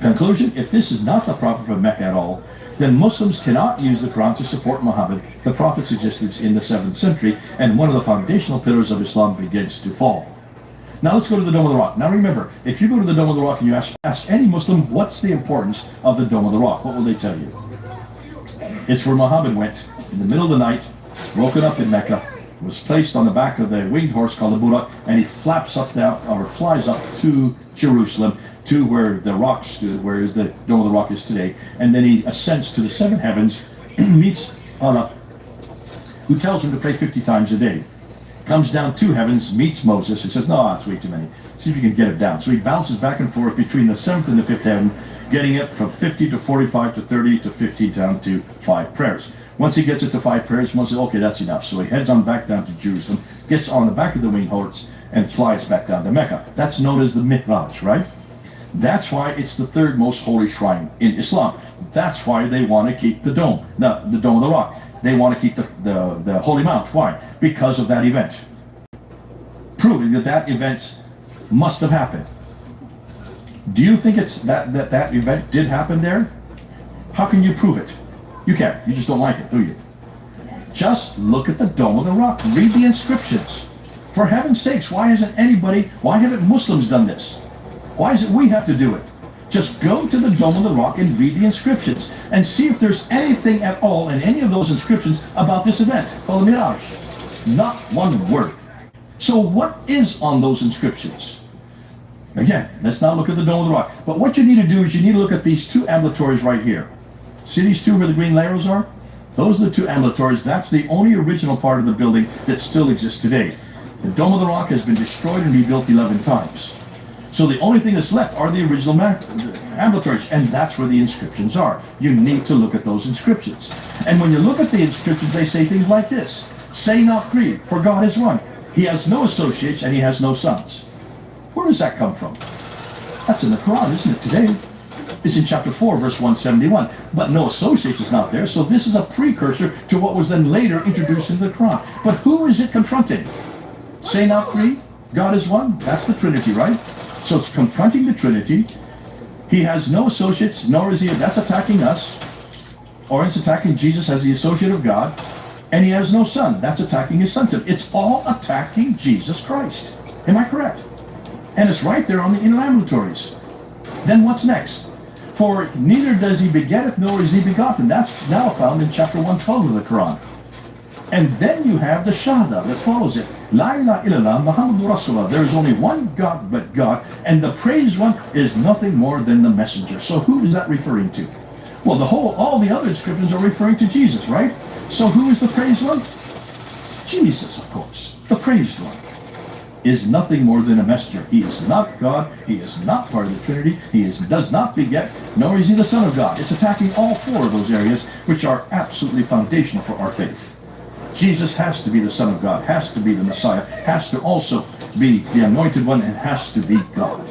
Conclusion, if this is not the Prophet from Mecca at all, then Muslims cannot use the Quran to support Muhammad, the Prophet's existence in the 7th century, and one of the foundational pillars of Islam begins to fall. Now let's go to the Dome of the Rock. Now remember, if you go to the Dome of the Rock and you ask any Muslim, what's the importance of the Dome of the Rock? What will they tell you? It's where Muhammad went in the middle of the night, woken up in Mecca, was placed on the back of the winged horse called the Burak, and he flies up to Jerusalem, to where the rock stood, where the Dome of the Rock is today, and then he ascends to the 7 heavens, meets Allah, who tells him to pray 50 times a day. Comes down 2 heavens, meets Moses, and says, no, that's way too many. See if you can get it down. So he bounces back and forth between the 7th and the 5th heaven, getting it from 50 to 45 to 30 to 15 down to 5 prayers. Once he gets it to 5 prayers, Moses says, okay, that's enough. So he heads on back down to Jerusalem, gets on the back of the winged horse, and flies back down to Mecca. That's known as the Mi'raj, right? That's why it's the third most holy shrine in Islam. That's why they want to keep the dome, the Dome of the Rock. They want to keep the Holy Mount. Why? Because of that event. Proving that event must have happened. Do you think it's that event did happen there? How can you prove it? You can't. You just don't like it, do you? Just look at the Dome of the Rock. Read the inscriptions. For heaven's sakes, why haven't Muslims done this? Why is it we have to do it? Just go to the Dome of the Rock and read the inscriptions and see if there's anything at all in any of those inscriptions about this event called the Miraj. Not one word. So what is on those inscriptions? Again, let's not look at the Dome of the Rock. But what you need to do is you need to look at these 2 ambulatories right here. See these 2 where the green arrows are? Those are the 2 ambulatories. That's the only original part of the building that still exists today. The Dome of the Rock has been destroyed and rebuilt 11 times. So the only thing that's left are the original ambulatories, and that's where the inscriptions are. You need to look at those inscriptions. And when you look at the inscriptions, they say things like this. Say not creed, for God is one. He has no associates and he has no sons. Where does that come from? That's in the Quran, isn't it, today? It's in chapter 4, verse 171. But no associates is not there, so this is a precursor to what was then later introduced into the Quran. But who is it confronting? Say not creed, God is one. That's the Trinity, right? So it's confronting the Trinity. He has no associates, nor is he, that's attacking us. Or it's attacking Jesus as the associate of God. And he has no son. That's attacking his sonship. It's all attacking Jesus Christ. Am I correct? And it's right there on the inner ambulatories. Then what's next? For neither does he begetteth, nor is he begotten. That's now found in chapter 112 of the Quran. And then you have the Shahada that follows it. La ilaha illallah Muhammadur Rasulullah. There is only one God but God, and the praised one is nothing more than the messenger. So who is that referring to? Well, all the other inscriptions are referring to Jesus, right? So who is the praised one? Jesus, of course. The praised one is nothing more than a messenger. He is not God. He is not part of the Trinity. He does not beget, nor is he the Son of God. It's attacking all 4 of those areas, which are absolutely foundational for our faith. Jesus has to be the Son of God, has to be the Messiah, has to also be the Anointed One, and has to be God.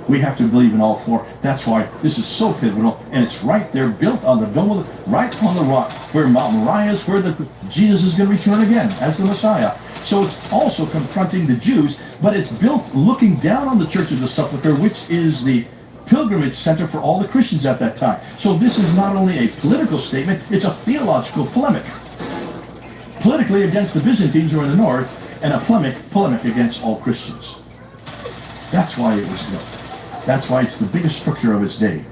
We have to believe in all 4. That's why this is so pivotal, and it's right there, built on the dome, right on the rock, where Mount Moriah is, where Jesus is going to return again as the Messiah. So it's also confronting the Jews, but it's built looking down on the Church of the Sepulchre, which is the pilgrimage center for all the Christians at that time. So this is not only a political statement, it's a theological polemic. Politically against the Byzantines who are in the north, and a polemic against all Christians. That's why it was built. That's why it's the biggest structure of its day.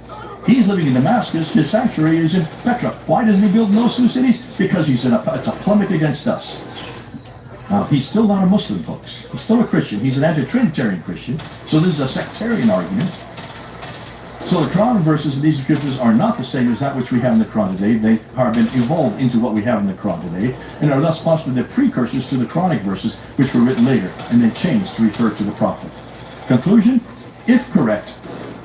He's living in Damascus, his sanctuary is in Petra. Why doesn't he build in those 2 cities? Because it's a polemic against us. Now, he's still not a Muslim, folks. He's still a Christian. He's an anti-Trinitarian Christian. So this is a sectarian argument. So the Quran verses in these scriptures are not the same as that which we have in the Quran today. They have been evolved into what we have in the Quran today, and are thus possibly the precursors to the Quranic verses, which were written later, and then changed to refer to the Prophet. Conclusion, if correct,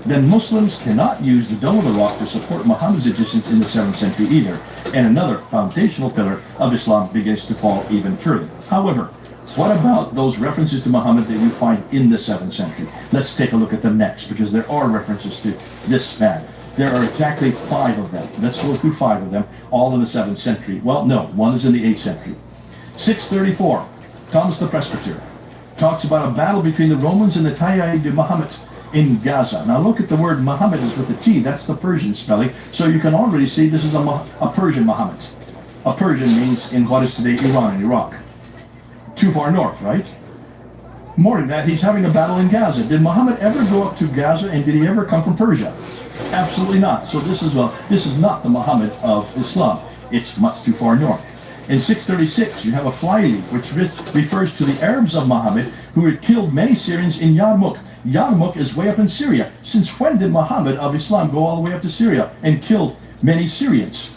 then Muslims cannot use the Dome of the Rock to support Muhammad's existence in the 7th century either, and another foundational pillar of Islam begins to fall even further. However, what about those references to Muhammad that you find in the 7th century? Let's take a look at them next, because there are references to this man. There are exactly 5 of them. Let's go through 5 of them, all in the 7th century. Well, no, one is in the 8th century. 634, Thomas the Presbyter talks about a battle between the Romans and the Tayyid Muhammad in Gaza. Now look at the word Muhammad is with the T. That's the Persian spelling. So you can already see this is a Persian Muhammad. A Persian means in what is today Iran and Iraq. Too far north, right? More than that, he's having a battle in Gaza. Did Muhammad ever go up to Gaza, and did he ever come from Persia? Absolutely not. So this is not the Muhammad of Islam. It's much too far north. In 636, you have a flyleaf which refers to the Arabs of Muhammad who had killed many Syrians in Yarmouk. Yarmouk is way up in Syria. Since when did Muhammad of Islam go all the way up to Syria and killed many Syrians?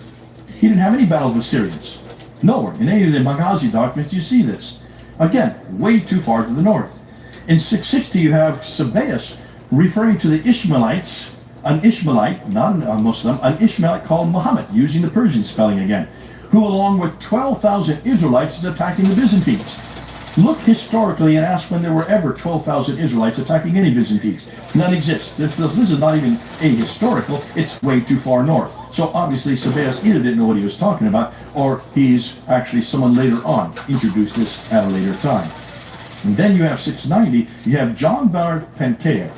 He didn't have any battles with Syrians. Nowhere. In any of the Maghazi documents you see this. Again, way too far to the north. In 660 you have Sabaeus referring to the Ishmaelites, an Ishmaelite, not a Muslim, an Ishmaelite called Muhammad, using the Persian spelling again, who along with 12,000 Israelites is attacking the Byzantines. Look historically and ask when there were ever 12,000 Israelites attacking any Byzantines. None exists. This is not even ahistorical. It's way too far north. So obviously Sabaeus either didn't know what he was talking about, or he's actually someone later on introduced this at a later time. And then you have 690, you have John Bernard Penkeah.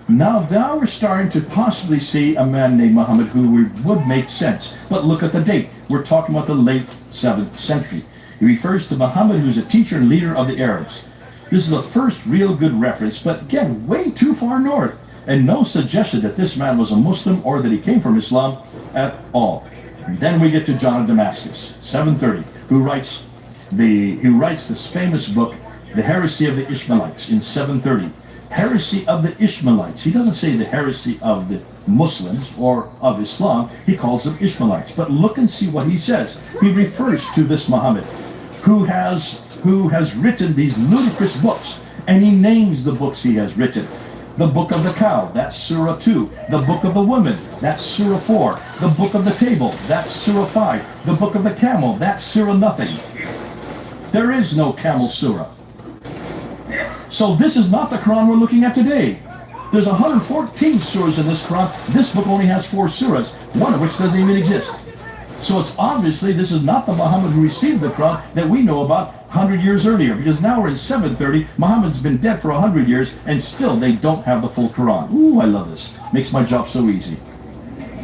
Now we're starting to possibly see a man named Muhammad who would make sense. But look at the date. We're talking about the late 7th century. He refers to Muhammad, who's a teacher and leader of the Arabs. This is the first real good reference, but again, way too far north, and no suggestion that this man was a Muslim or that he came from Islam at all. And then we get to John of Damascus, 730, who writes this famous book, The Heresy of the Ishmaelites, in 730. Heresy of the Ishmaelites. He doesn't say the heresy of the Muslims or of Islam. He calls them Ishmaelites. But look and see what he says. He refers to this Muhammad who has written these ludicrous books, and he names the books he has written. The Book of the Cow, that's Surah 2. The Book of the Woman, that's Surah 4. The Book of the Table, that's Surah 5. The Book of the Camel, that's Surah nothing. There is no Camel Surah. So this is not the Quran we're looking at today. There's 114 surahs in this Quran. This book only has 4 surahs, one of which doesn't even exist. So it's obviously this is not the Muhammad who received the Quran that we know about 100 years earlier, because now we're in 730. Muhammad's been dead for 100 years, and still they don't have the full Quran. Ooh, I love this. Makes my job so easy.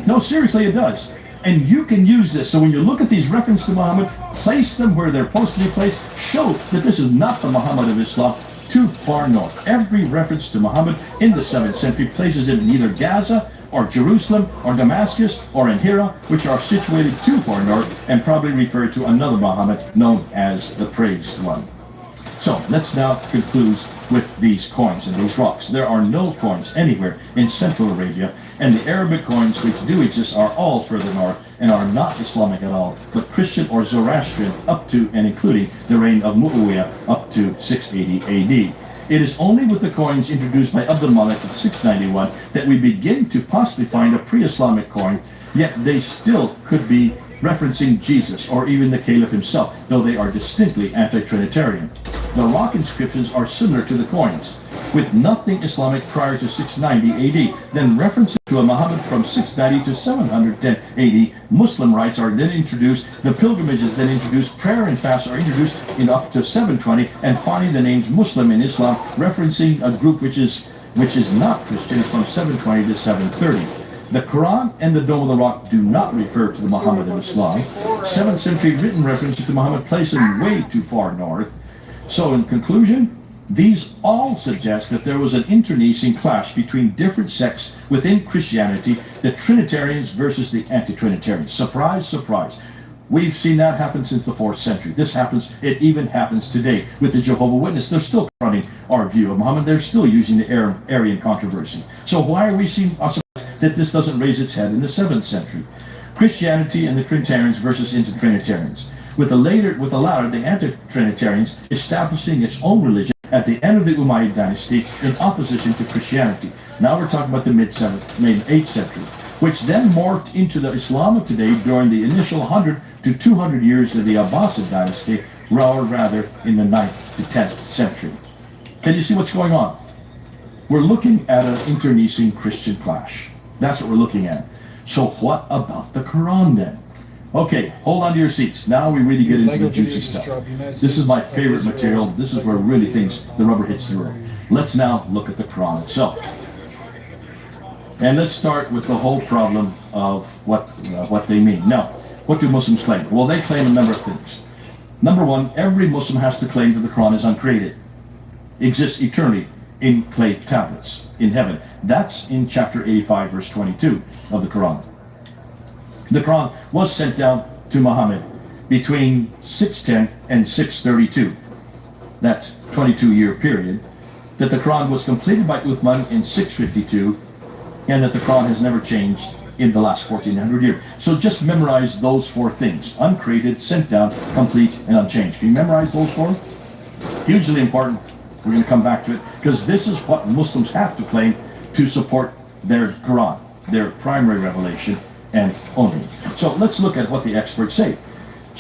No, seriously, it does. And you can use this. So when you look at these references to Muhammad, place them where they're supposed to be placed. Show that this is not the Muhammad of Islam. Too far north. Every reference to Muhammad in the 7th century places it in either Gaza or Jerusalem or Damascus or in Hira, which are situated too far north and probably refer to another Muhammad known as the Praised One. So let's now conclude with these coins and these rocks. There are no coins anywhere in Central Arabia, and the Arabic coins which do exist are all further north and are not Islamic at all, but Christian or Zoroastrian up to and including the reign of Muawiyah up to 680 AD. It is only with the coins introduced by Abdul Malik in 691 that we begin to possibly find a pre-Islamic coin, yet they still could be referencing Jesus or even the Caliph himself, though they are distinctly anti-Trinitarian. The rock inscriptions are similar to the coins, with nothing Islamic prior to 690 AD. Then references to a Muhammad from 690 to 710 AD, Muslim rites are then introduced, the pilgrimages then introduced, prayer and fasts are introduced in up to 720, and finally the names Muslim in Islam, referencing a group which is not Christian from 720 to 730. The Quran and the Dome of the Rock do not refer to the Muhammad of Islam. 7th century written references to Muhammad place him way too far north. So in conclusion, these all suggest that there was an internecine clash between different sects within Christianity, the Trinitarians versus the anti-Trinitarians. Surprise, surprise. We've seen that happen since the 4th century. It even happens today with the Jehovah's Witnesses. They're still confronting our view of Muhammad. They're still using the Arian controversy. So why are we seeing that this doesn't raise its head in the 7th century? Christianity and the Trinitarians versus anti-Trinitarians. With the latter, the anti-Trinitarians establishing its own religion at the end of the Umayyad dynasty in opposition to Christianity. Now we're talking about the mid-8th century, which then morphed into the Islam of today during the initial 100 to 200 years of the Abbasid dynasty, or rather in the 9th to 10th century. Can you see what's going on? We're looking at an internecine Christian clash. That's what we're looking at. So what about the Quran then? Okay, hold on to your seats. Now we really get into the juicy stuff. This is my favorite material. This is where really the rubber hits the road. Let's now look at the Quran itself. And let's start with the whole problem of what they mean. Now, what do Muslims claim? Well, they claim a number of things. Number one, every Muslim has to claim that the Quran is uncreated, exists eternally in clay tablets in heaven. That's in chapter 85, verse 22 of the Quran. The Quran was sent down to Muhammad between 610 and 632. That 22-year period. That the Quran was completed by Uthman in 652, and that the Quran has never changed in the last 1400 years. So just memorize those 4 things. Uncreated, sent down, complete, and unchanged. Can you memorize those 4? Hugely important. We're going to come back to it, because this is what Muslims have to claim to support their Quran, their primary revelation, and only. So let's look at what the experts say.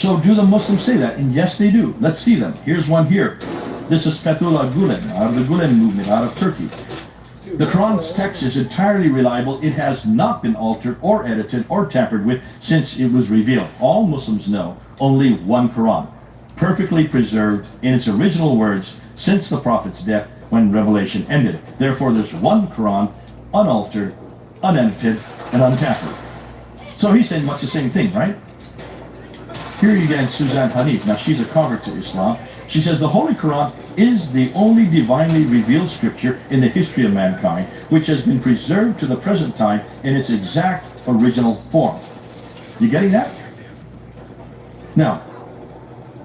So do the Muslims say that? And yes, they do. Let's see them. Here's one here. This is Fethullah Gulen, out of the Gulen movement, out of Turkey. The Quran's text is entirely reliable. It has not been altered or edited or tampered with since it was revealed. All Muslims know only one Quran, perfectly preserved in its original words since the Prophet's death when revelation ended. Therefore, there's one Quran, unaltered, unedited, and untampered. So he's saying much the same thing, right? Here you get Suzanne Hanif. Now, she's a convert to Islam. She says the Holy Quran is the only divinely revealed scripture in the history of mankind, which has been preserved to the present time in its exact original form. You getting that? Now,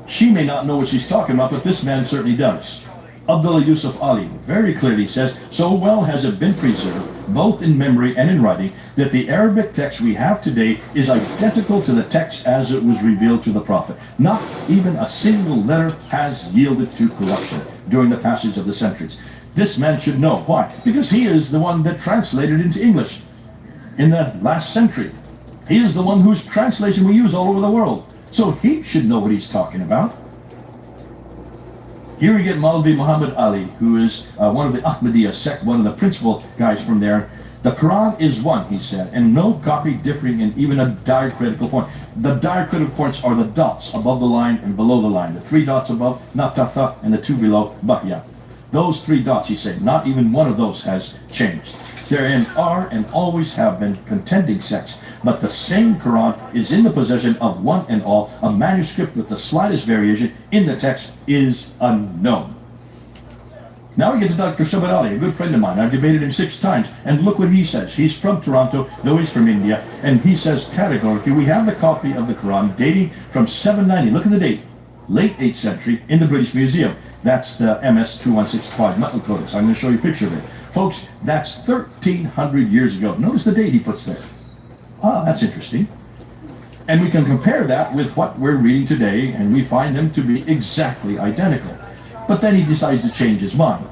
she may not know what she's talking about, but this man certainly does. Abdullah Yusuf Ali very clearly says, so well has it been preserved, both in memory and in writing, that the Arabic text we have today is identical to the text as it was revealed to the Prophet. Not even a single letter has yielded to corruption during the passage of the centuries. This man should know. Why? Because he is the one that translated into English in the last century. He is the one whose translation we use all over the world. So he should know what he's talking about. Here we get Maulvi Muhammad Ali, who is one of the Ahmadiyya sect, one of the principal guys from there. The Quran is one, he said, and no copy differing in even a diacritical point. The diacritical points are the dots above the line and below the line. The 3 dots above, Natatha, and the 2 below, Bahya. Those 3 dots, he said, not even one of those has changed. Therein are and always have been contending sects, but the same Quran is in the possession of one and all. A manuscript with the slightest variation in the text is unknown. Now we get to Dr. Shabbat Ali, a good friend of mine. I've debated him 6 times, and look what he says. He's from Toronto, though he's from India, and he says categorically, we have the copy of the Quran dating from 790, look at the date, late 8th century, in the British Museum. That's the MS 2165 Metal Codex. I'm going to show you a picture of it. Folks, that's 1,300 years ago. Notice the date he puts there. Ah, that's interesting. And we can compare that with what we're reading today, and we find them to be exactly identical. But then he decides to change his mind.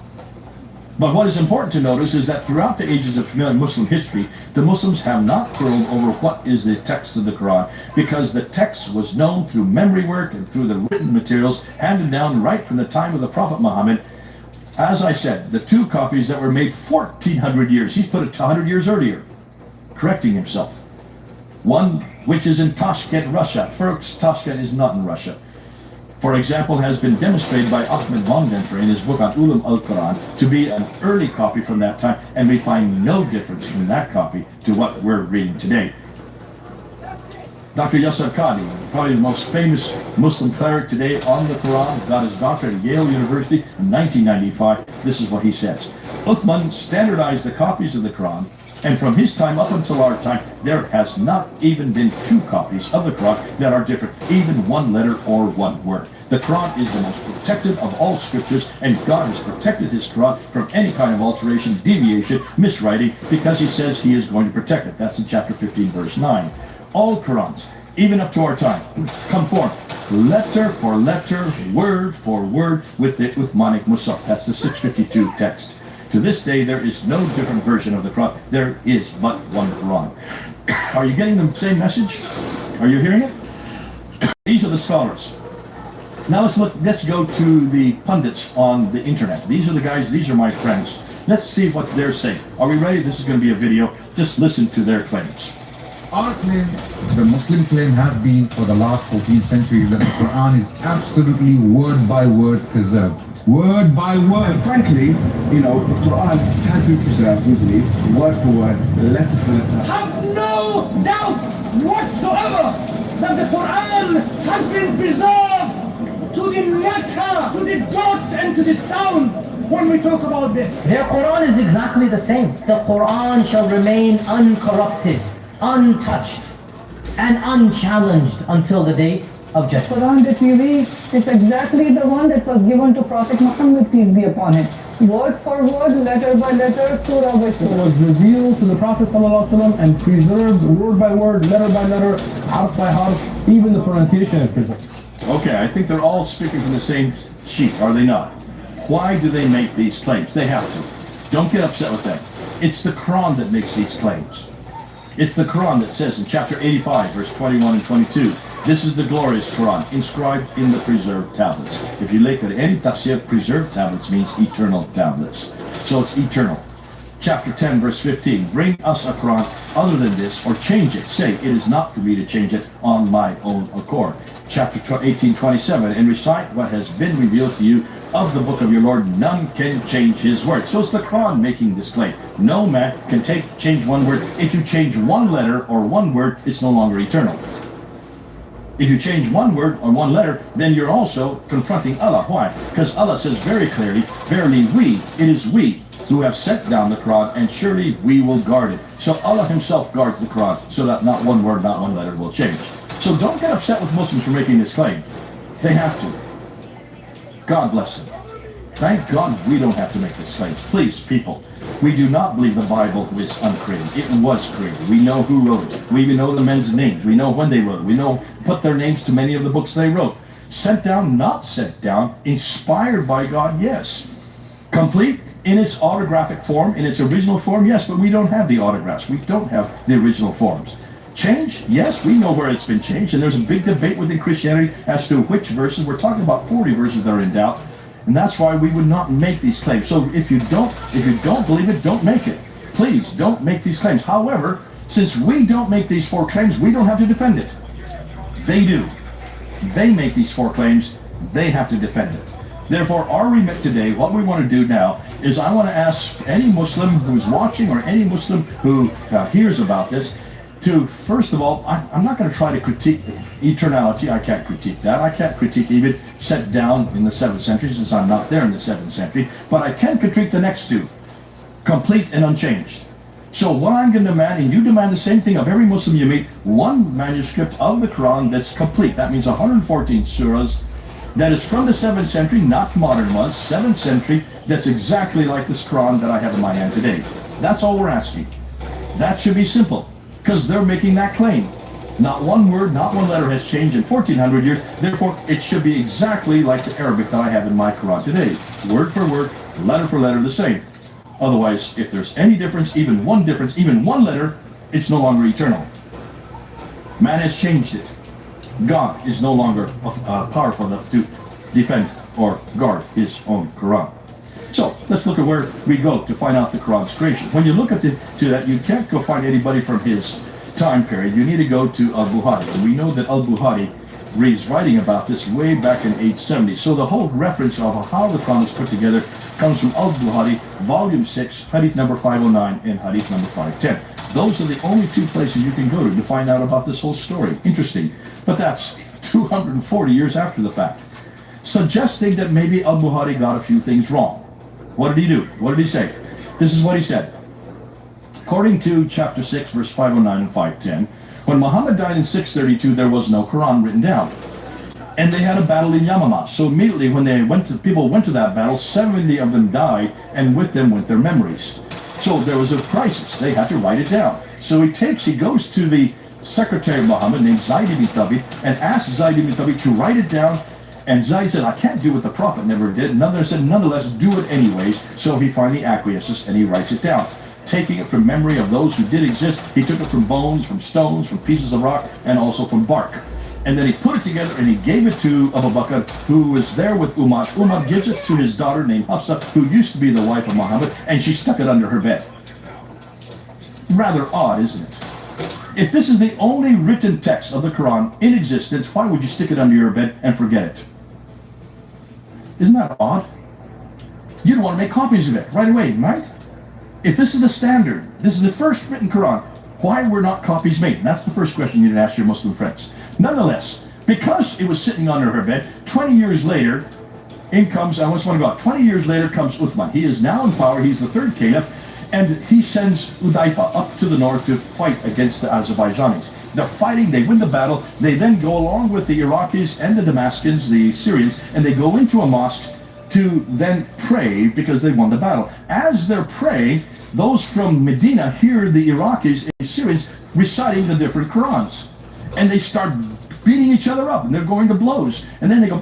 But what is important to notice is that throughout the ages of Muslim history, the Muslims have not quarreled over what is the text of the Quran, because the text was known through memory work and through the written materials handed down right from the time of the Prophet Muhammad. As I said, the 2 copies that were made 1,400 years, he's put it 100 years earlier, correcting himself. One which is in Tashkent, Russia. First, Tashkent is not in Russia. For example, has been demonstrated by Ahmed von Denfer in his book on Ulum al-Quran to be an early copy from that time, and we find no difference from that copy to what we're reading today. Dr. Yasser Qadi, probably the most famous Muslim cleric today on the Quran, got his doctorate at Yale University in 1995. This is what he says. Uthman standardized the copies of the Quran, and from his time up until our time, there has not even been 2 copies of the Quran that are different, even 1 letter or 1 word. The Quran is the most protected of all scriptures, and God has protected his Quran from any kind of alteration, deviation, miswriting, because he says he is going to protect it. That's in chapter 15, verse 9. All Qurans, even up to our time, conform letter for letter, word for word with the Uthmanic Musaf. That's the 652 text. To this day, there is no different version of the Quran. There is but one Quran. Are you getting the same message? Are you hearing it? These are the scholars. Now let's go to the pundits on the internet. These are the guys, these are my friends. Let's see what they're saying. Are we ready? This is going to be a video. Just listen to their claims. Our claim, the Muslim claim, has been for the last 14th century that the Quran is absolutely word by word preserved. Word by word. And frankly, you know, the Quran has been preserved, we believe, word for word, letter for letter. Have no doubt whatsoever that the Quran has been preserved to the letter, to the dot, and to the sound when we talk about this. Their Quran is exactly the same. The Quran shall remain uncorrupted, untouched, and unchallenged until the day of judgment. Quran that we read is exactly the one that was given to Prophet Muhammad, peace be upon him. Word for word, letter by letter, surah by surah. It was revealed to the Prophet ﷺ and preserved word by word, letter by letter, harf by harf, even the pronunciation is preserved. Okay, I think they're all speaking from the same sheet, are they not? Why do they make these claims? They have to. Don't get upset with them. It's the Quran that makes these claims. It's the Quran that says in chapter 85, verse 21 and 22, this is the glorious Quran, inscribed in the preserved tablets. If you look at any tafsir, preserved tablets means eternal tablets. So it's eternal. Chapter 10, verse 15, bring us a Quran other than this, or change it. Say, it is not for me to change it on my own accord. Chapter 18, 27, and recite what has been revealed to you of the book of your Lord. None can change his word. So it's the Quran making this claim. No man can change one word. If you change one letter or one word, it's no longer eternal. If you change one word or one letter, then you're also confronting Allah. Why? Because Allah says very clearly, verily it is we who have sent down the Quran, and surely we will guard it. So Allah himself guards the Quran, so that not one word, not one letter will change. So don't get upset with Muslims for making this claim. They have to. God bless them. Thank God we don't have to make this claim. Please, people, we do not believe the Bible is uncreated. It was created. We know who wrote it. We even know the men's names. We know when they wrote it. We know put their names to many of the books they wrote. Sent down, not sent down. Inspired by God, yes. Complete in its autographic form, in its original form, yes, but we don't have the autographs. We don't have the original forms. Change? Yes, we know where it's been changed, and there's a big debate within Christianity as to which verses. We're talking about 40 verses that are in doubt, and that's why we would not make these claims. So if you don't believe it, don't make it. Please don't make these claims. However, since we don't make these 4 claims, we don't have to defend it. They do. They make these 4 claims. They have to defend it. Therefore, our remit today, what we want to do now, is I want to ask any Muslim who's watching or any Muslim who hears about this to, first of all, I'm not going to try to critique eternality. I can't critique that. I can't critique even set down in the 7th century, since I'm not there in the 7th century. But I can critique the next 2, complete and unchanged. So what I'm going to demand, and you demand the same thing of every Muslim you meet, one manuscript of the Quran that's complete. That means 114 surahs. That is from the 7th century, not modern ones, 7th century, that's exactly like this Quran that I have in my hand today. That's all we're asking. That should be simple, because they're making that claim. Not one word, not one letter has changed in 1400 years, therefore it should be exactly like the Arabic that I have in my Quran today. Word for word, letter for letter, the same. Otherwise, if there's any difference, even one letter, it's no longer eternal. Man has changed it. God is no longer powerful enough to defend or guard his own Quran. So let's look at where we go to find out the Quran's creation. When you look at to that, you can't go find anybody from his time period. You need to go to Al-Bukhari. And we know that Al-Bukhari is writing about this way back in 870. So the whole reference of how the Quran is put together comes from Al-Bukhari, volume 6, hadith number 509 and hadith number 510. Those are the only 2 places you can go to find out about this whole story. Interesting. But that's 240 years after the fact. Suggesting that maybe Al-Bukhari got a few things wrong. What did he do? What did he say? This is what he said. According to chapter 6, verse 509 and 510, when Muhammad died in 632, there was no Quran written down. And they had a battle in Yamama. So immediately when people went to that battle, 70 of them died, and with them went their memories. So there was a crisis. They had to write it down. So he goes to the secretary of Muhammad named Zayd ibn Thabit and asked Zayd ibn Thabit to write it down. And Zayd said, I can't do what the Prophet never did. Another said, nonetheless, do it anyways. So he finally acquiesces and he writes it down. Taking it from memory of those who did exist, he took it from bones, from stones, from pieces of rock, and also from bark. And then he put it together and he gave it to Abu Bakr, who was there with Umar. Umar gives it to his daughter named Hafsa, who used to be the wife of Muhammad, and she stuck it under her bed. Rather odd, isn't it? If this is the only written text of the Quran in existence, why would you stick it under your bed and forget it? Isn't that odd? You'd want to make copies of it right away, right? If this is the standard, this is the first written Quran, why were not copies made? And that's the first question you need to ask your Muslim friends. Nonetheless, because it was sitting under her bed, 20 years later, in comes, I just want to go out, 20 years later comes Uthman. He is now in power, he's the 3rd caliph, and he sends Udaifa up to the north to fight against the Azerbaijanis. They're fighting, they win the battle, they then go along with the Iraqis and the Damascus, the Syrians, and they go into a mosque to then pray because they won the battle. As they're praying, those from Medina hear the Iraqis and the Syrians reciting the different Qurans. And they start beating each other up, and they're going to blows. And then they go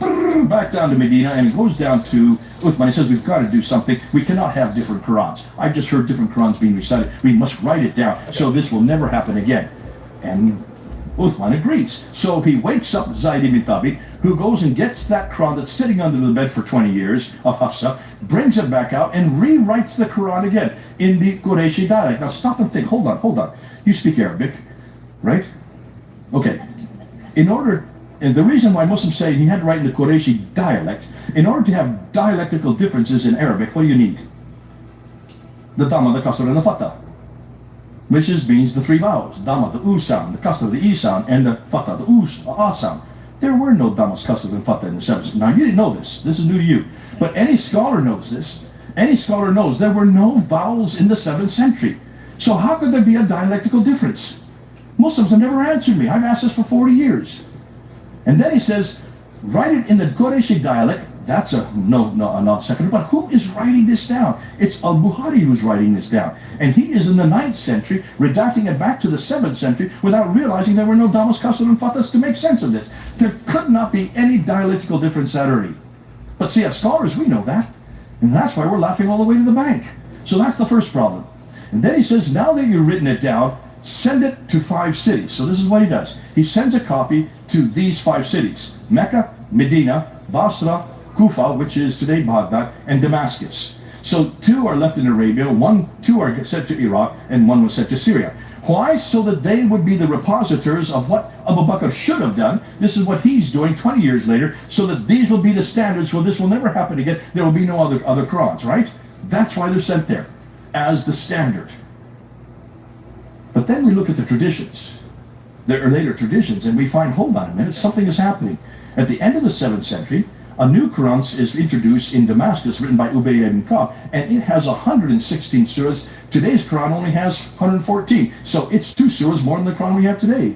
back down to Medina, and it goes down to Uthman. He says, we've got to do something. We cannot have different Qurans. I've just heard different Qurans being recited. We must write it down, so this will never happen again. And Uthman agrees. So he wakes up Zayd ibn Thabit, who goes and gets that Quran that's sitting under the bed for 20 years of Hafsa, brings it back out, and rewrites the Quran again in the Qurayshi dialect. Now stop and think. Hold on. You speak Arabic, right? Okay. And the reason why Muslims say he had to write in the Qurayshi dialect, in order to have dialectical differences in Arabic, what do you need? The Dhamma, the Kasra, and the Fatha, which means the three vowels. Dhamma, the U sound, the Kasra, the E sound, and the Fatha, the A sound. There were no Dhammas, Kasra, and Fatha in the 7th century. Now, you didn't know this. This is new to you. But any scholar knows this. Any scholar knows there were no vowels in the 7th century. So how could there be a dialectical difference? Muslims have never answered me. I've asked this for 40 years. And then he says, write it in the Qurayshi dialect. That's a not second. But who is writing this down? It's Al-Bukhari who's writing this down. And he is in the 9th century, redacting it back to the 7th century without realizing there were no Dhammas, Kasr, and Fathas to make sense of this. There could not be any dialectical difference at early. But see, as scholars, we know that. And that's why we're laughing all the way to the bank. So that's the first problem. And then he says, now that you've written it down, send it to 5 cities. So this is what he does. He sends a copy to these 5 cities: Mecca, Medina, Basra, Kufa, which is today Baghdad, and Damascus. So 2 are left in Arabia, 2 are sent to Iraq, and 1 was sent to Syria. Why? So that they would be the repositors of what Abu Bakr should have done. This is what he's doing 20 years later, so that these will be the standards, so this will never happen again. There will be no other Qurans, right? That's why they're sent there, as the standard. But then we look at the traditions, there are later traditions, and we find, hold on a minute, something is happening. At the end of the 7th century, a new Quran is introduced in Damascus, written by Ubay ibn Ka'b, and it has 116 surahs. Today's Quran only has 114, so it's 2 surahs more than the Quran we have today.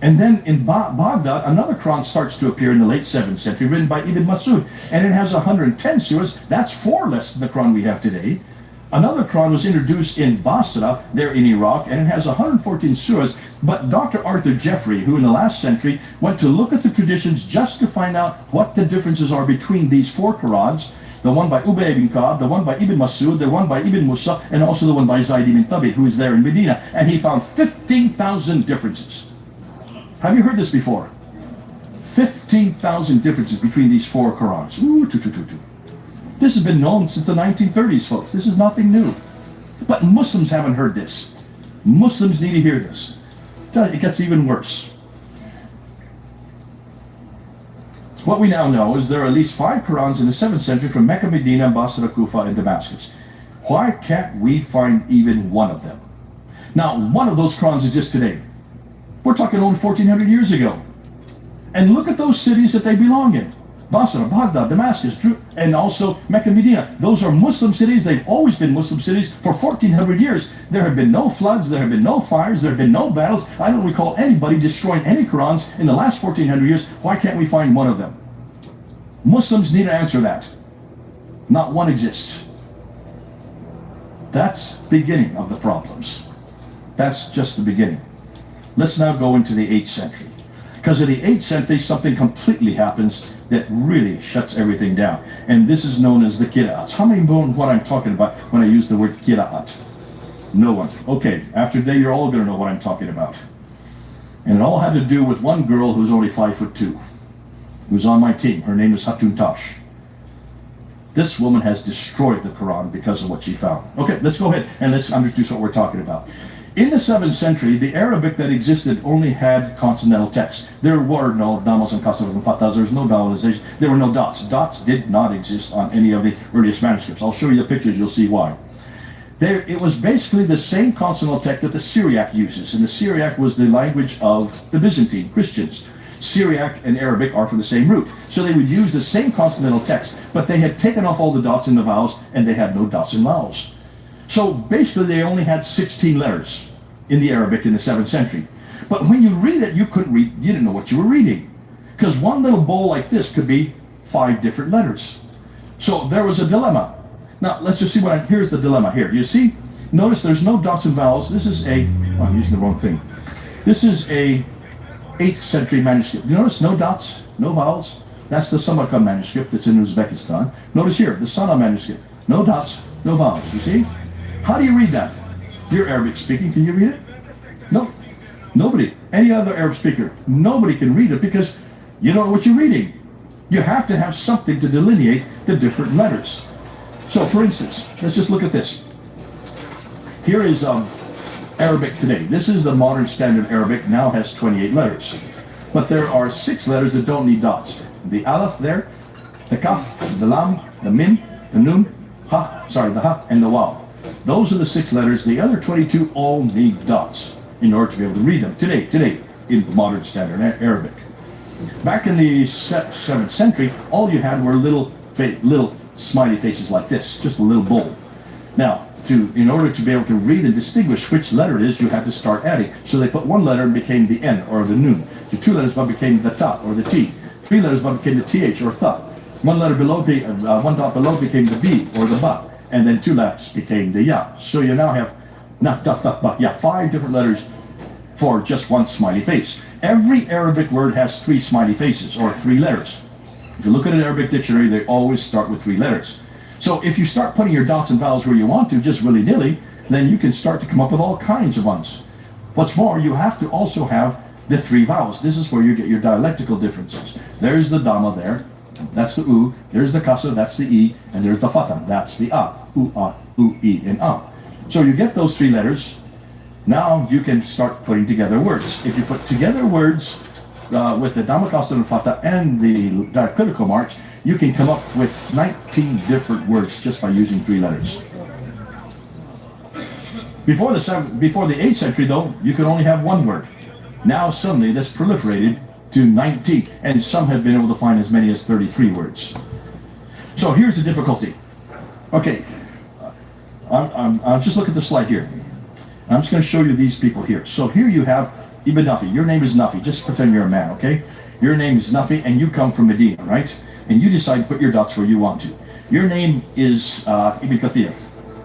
And then in Baghdad, another Quran starts to appear in the late 7th century, written by Ibn Masud, and it has 110 surahs. That's 4 less than the Quran we have today. Another Quran was introduced in Basra, there in Iraq, and it has 114 surahs. But Dr. Arthur Jeffrey, who in the last century went to look at the traditions just to find out what the differences are between these 4 Qurans, the one by Ubay ibn Ka'b, the one by Ibn Masud, the one by Ibn Musa, and also the one by Zayd ibn Thabit, who is there in Medina, and he found 15,000 differences. Have you heard this before? 15,000 differences between these 4 Qurans. Ooh, This has been known since the 1930s, folks. This is nothing new. But Muslims haven't heard this. Muslims need to hear this. It gets even worse. What we now know is there are at least 5 Qurans in the 7th century from Mecca, Medina, Basra, Kufa, and Damascus. Why can't we find even one of them? Now, one of those Qurans is just today. We're talking only 1,400 years ago. And look at those cities that they belong in. Basra, Baghdad, Damascus, and also Mecca, Medina. Those are Muslim cities. They've always been Muslim cities for 1,400 years. There have been no floods. There have been no fires. There have been no battles. I don't recall anybody destroying any Qurans in the last 1,400 years. Why can't we find one of them? Muslims need to answer that. Not one exists. That's the beginning of the problems. That's just the beginning. Let's now go into the 8th century. Because in the 8th century, something completely happens that really shuts everything down. And this is known as the Qira'ats. How many know what I'm talking about when I use the word Qira'at? No one. Okay, after today, you're all going to know what I'm talking about. And it all had to do with one girl who's only 5'2", who's on my team. Her name is Hatun Tash. This woman has destroyed the Quran because of what she found. Okay, let's go ahead and let's introduce what we're talking about. In the 7th century, the Arabic that existed only had consonantal text. There were no Dhammas and Kasras and Fathas. There was no vowelization. There were no dots. Dots did not exist on any of the earliest manuscripts. I'll show you the pictures. You'll see why. It was basically the same consonantal text that the Syriac uses. And the Syriac was the language of the Byzantine Christians. Syriac and Arabic are from the same root. So they would use the same consonantal text, but they had taken off all the dots in the vowels, and they had no dots in vowels. So basically they only had 16 letters in the Arabic in the 7th century. But when you read it, you couldn't read, you didn't know what you were reading. Because one little bowl like this could be 5 different letters. So there was a dilemma. Now let's just see here's the dilemma here. You see, notice there's no dots and vowels. This is I'm using the wrong thing. This is a 8th century manuscript. You notice no dots, no vowels. That's the Samarkand manuscript that's in Uzbekistan. Notice here, the Sana manuscript. No dots, no vowels, you see? How do you read that? You're Arabic speaking, can you read it? No. Nobody. Any other Arab speaker, nobody can read it because you don't know what you're reading. You have to have something to delineate the different letters. So, for instance, let's just look at this. Here is Arabic today. This is the modern standard Arabic, now has 28 letters. But there are 6 letters that don't need dots. The alif there, the kaf, the lam, the mim, the nun, the ha, and the waw. Those are the 6 letters. The other 22 all need dots in order to be able to read them today in modern standard Arabic. Back in the 7th century, all you had were little smiley faces like this, just a little bowl. Now, in order to be able to read and distinguish which letter it is, you had to start adding. So they put 1 letter and became the N or the Nun. The 2 letters became the Ta or the T. 3 letters became the TH or Tha. 1 letter below, 1 dot below became the B or the Ba. And then 2 letters became the Ya. So you now have 5 different letters for just 1 smiley face. Every Arabic word has 3 smiley faces or 3 letters. If you look at an Arabic dictionary, they always start with 3 letters. So if you start putting your dots and vowels where you want to, just willy-nilly, then you can start to come up with all kinds of ones. What's more, you have to also have the 3 vowels. This is where you get your dialectical differences. There's the dama there, that's the u. There's the kasra, that's the e. And there's the fatha, that's the a. U, e, and a. So you get those 3 letters. Now you can start putting together words. If you put together words with the dama, kasra, and fatha and the diacritical marks, you can come up with 19 different words just by using 3 letters. Before the 8th century, though, you could only have 1 word. Now suddenly this proliferated to 19, and some have been able to find as many as 33 words. So here's the difficulty. Okay, I'll just look at the slide here. I'm just going to show you these people here. So here you have Ibn Nafi. Your name is Nafi. Just pretend you're a man, okay? Your name is Nafi, and you come from Medina, right? And you decide to put your dots where you want to. Your name is Ibn Kathir,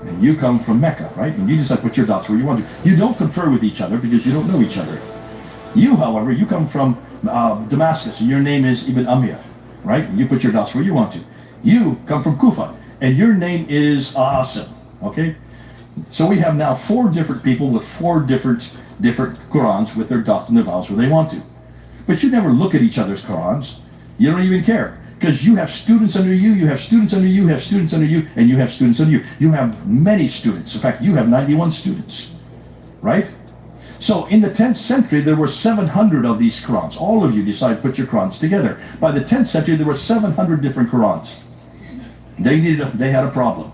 and you come from Mecca, right? And you decide to put your dots where you want to. You don't confer with each other because you don't know each other. You, however, you come from Damascus, and your name is Ibn Amir, right? And you put your dots where you want to. You come from Kufa, and your name is Asim, okay? So we have now 4 different people with 4 different Qurans with their dots and their vowels where they want to. But you never look at each other's Qurans. You don't even care. Because you have students under you, you have students under you, you have students under you, and you have students under you. You have many students. In fact, you have 91 students, right? So in the 10th century, there were 700 of these Qurans. All of you decided to put your Qurans together. By the 10th century, there were 700 different Qurans. They had a problem.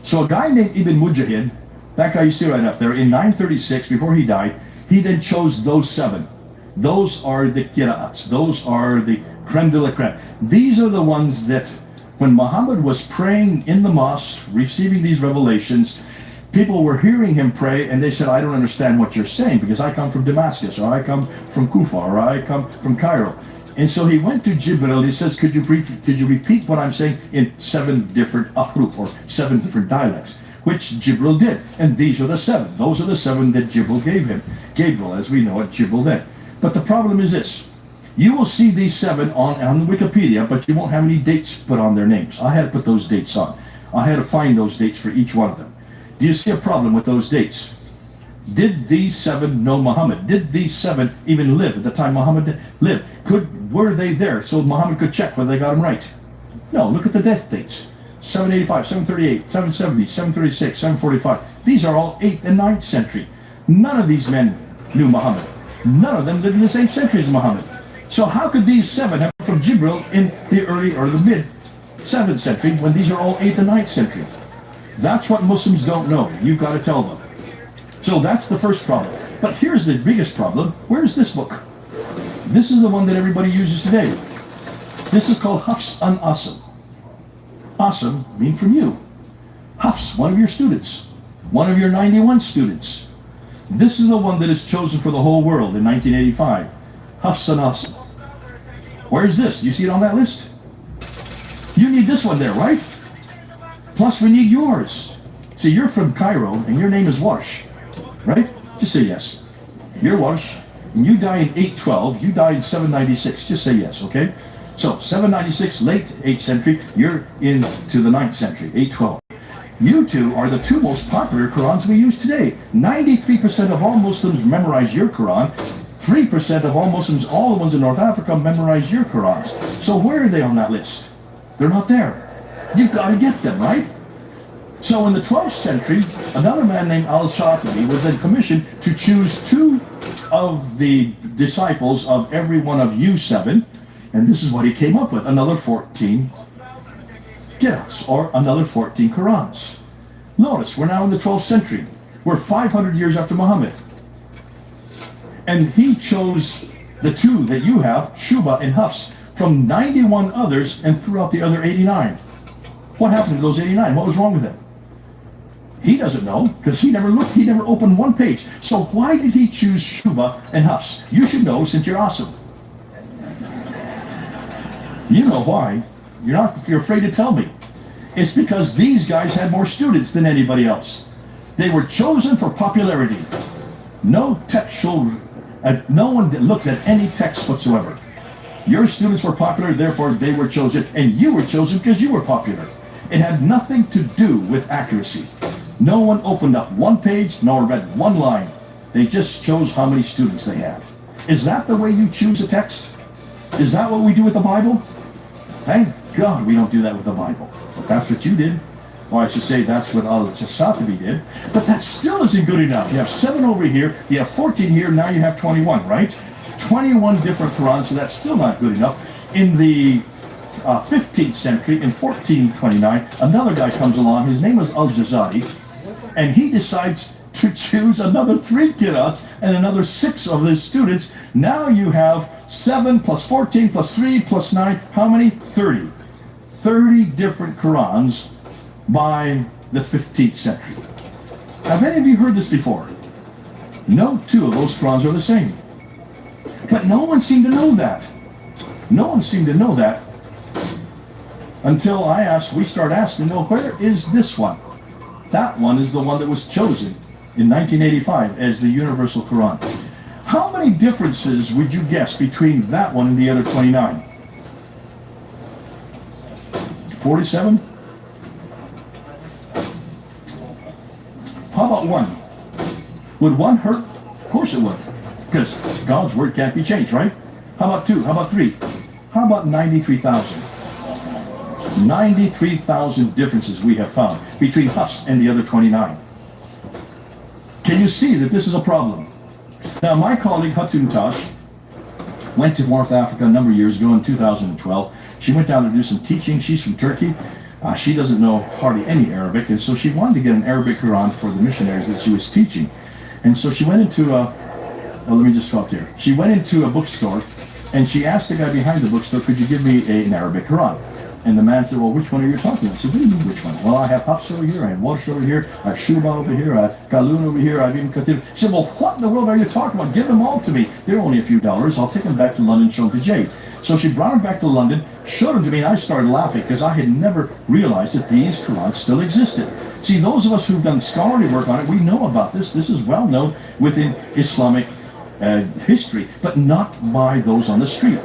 So a guy named Ibn Mujahid, that guy you see right up there, in 936, before he died, he then chose those 7. Those are the qira'ats. Those are the creme de la creme. These are the ones that, when Muhammad was praying in the mosque, receiving these revelations, people were hearing him pray, and they said, I don't understand what you're saying, because I come from Damascus, or I come from Kufa, or I come from Cairo. And so he went to Jibril. He says, could you repeat what I'm saying in 7 different ahruf, or 7 different dialects? Which Jibril did. And these are the 7. Those are the 7 that Jibril gave him. Gabriel, as we know it, Jibril then. But the problem is this. You will see these 7 on Wikipedia, but you won't have any dates put on their names. I had to put those dates on. I had to find those dates for each one of them. Do you see a problem with those dates? Did these 7 know Muhammad? Did these 7 even live at the time Muhammad lived? Were they there so Muhammad could check whether they got them right? No, look at the death dates. 785, 738, 770, 736, 745. These are all 8th and 9th century. None of these men knew Muhammad. None of them lived in the same century as Muhammad. So how could these 7 have from Jibril in the early or the mid 7th century when these are all 8th and 9th century? That's what Muslims don't know. You've got to tell them. So that's the first problem. But here's the biggest problem. Where's this book? This is the one that everybody uses today. This is called Hafs an Asim. Asim means from you. Hafs, one of your students. One of your 91 students. This is the one that is chosen for the whole world in 1985. Hafs an Asim. Where's this? You see it on that list? You need this one there, right? Plus we need yours. See, you're from Cairo and your name is Warsh, right? Just say yes. You're Warsh. and you die in 812, you die in 796. Just say yes, okay? So 796, late 8th century, you're into the 9th century, 812. You two are the two most popular Qurans we use today. 93% of all Muslims memorize your Quran. 3% of all Muslims, all the ones in North Africa, memorize your Qurans. So where are they on that list? They're not there. You've got to get them, right? So in the 12th century, another man named Al-Shatibi was then commissioned to choose 2 of the disciples of every one of you 7, and this is what he came up with, another 14 qira'ats, or another 14 Qurans. Notice, we're now in the 12th century. We're 500 years after Muhammad. And he chose the 2 that you have, Shuba and Hafs, from 91 others and threw out the other 89. What happened to those 89? What was wrong with them? He doesn't know, because he never looked, he never opened one page. So why did he choose Shuba and Hafs? You should know, since you're awesome. You know why. You're afraid to tell me. It's because these guys had more students than anybody else. They were chosen for popularity. No textual, no one looked at any text whatsoever. Your students were popular, therefore they were chosen, and you were chosen because you were popular. It had nothing to do with accuracy. No one opened up one page, nor read one line. They just chose how many students they had. Is that the way you choose a text? Is that what we do with the Bible? Thank God we don't do that with the Bible. But that's what you did. Or I should say that's what Al-Shatibi did. But that still isn't good enough. You have 7 over here, you have 14 here, now you have 21, right? 21 different Qurans, so that's still not good enough. In the 15th century, in 1429, another guy comes along, his name was Al-Jazari, and he decides to choose another 3 qira'ats and another 6 of his students. Now you have 7 plus 14 plus 3 plus 9, how many? 30. 30 different Qurans by the 15th century. Have any of you heard this before? No 2 of those Qurans are the same. But no one seemed to know that. No one seemed to know that until we start asking, well, where is this one? That one is the one that was chosen in 1985 as the Universal Quran. How many differences would you guess between that one and the other 29? 47? How about 1? Would 1 hurt? Of course it would, because God's word can't be changed, right? How about 2? How about 3? How about 93,000? 93,000 differences we have found between Hafs and the other 29. Can you see that this is a problem? Now, my colleague Hatun Tash went to North Africa a number of years ago in 2012. She went down to do some teaching. She's from Turkey. She doesn't know hardly any Arabic, and so she wanted to get an Arabic Quran for the missionaries that she was teaching. And so she went into let me just stop there. She went into a bookstore, and she asked the guy behind the bookstore, could you give me an Arabic Quran? And the man said, well, which one are you talking about? I said, what do you mean, which one? Well, I have Hafs over here, I have Warsh over here, I have Shuba over here, I have Kalun over here, I have even Katir. She said, well, what in the world are you talking about? Give them all to me. They're only a few dollars. I'll take them back to London, show them to Jade. So she brought them back to London, showed them to me, and I started laughing because I had never realized that these Qurans still existed. See, those of us who've done scholarly work on it, we know about this. This is well known within Islamic history, but not by those on the street.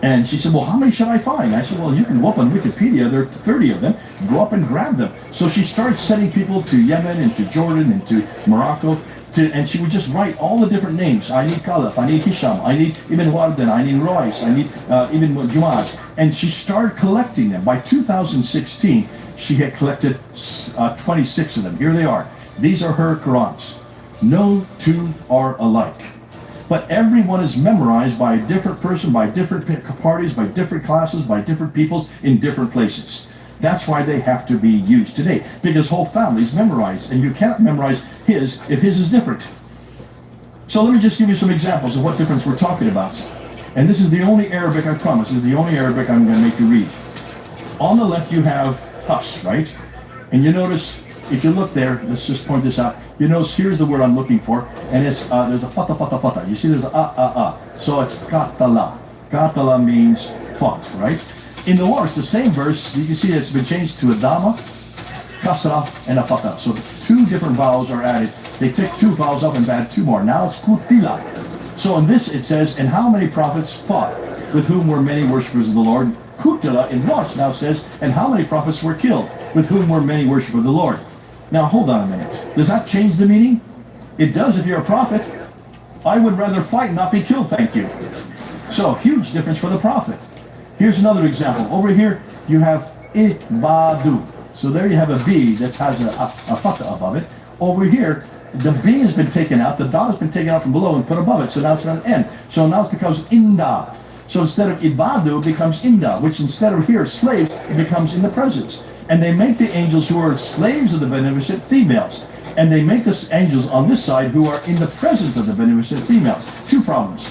And she said, well, how many should I find? I said, well, you can go up on Wikipedia. There are 30 of them. Go up and grab them. So she started sending people to Yemen and to Jordan and to Morocco. And she would just write all the different names. I need Khalaf, I need Hisham, I need Ibn Wardan, I need Royce, I need Ibn Jumad. And she started collecting them. By 2016, she had collected 26 of them. Here they are. These are her Qurans. No 2 are alike. But everyone is memorized by a different person, by different parties, by different classes, by different peoples in different places. That's why they have to be used today, because whole families memorize, and you can't memorize his if his is different. So let me just give you some examples of what difference we're talking about. And this is the only Arabic, I promise, this is the only Arabic I'm going to make you read. On the left you have Hafs, right? And you notice, if you look there, let's just point this out, you notice here's the word I'm looking for, and it's there's a fata fata fata. You see there's a. So it's katala. Katala means fought, right? In the war, it's the same verse. You can see it's been changed to a dama, kasra, and a fata. So 2 different vowels are added. They took 2 vowels up and add 2 more. Now it's kutila. So in this it says, and how many prophets fought, with whom were many worshippers of the Lord? Kutala in Watch now says, and how many prophets were killed, with whom were many worshippers of the Lord? Now hold on a minute. Does that change the meaning? It does if you're a prophet. I would rather fight and not be killed, thank you. So huge difference for the prophet. Here's another example. Over here you have ibadu. So there you have a B that has a fatha above it. Over here, the B has been taken out, the dot has been taken out from below and put above it. So now it's got an N. So now it becomes inda. So instead of ibadu, it becomes inda, which instead of here, slaves, it becomes in the presence. And they make the angels who are slaves of the beneficent females. And they make the angels on this side who are in the presence of the beneficent females. Two problems.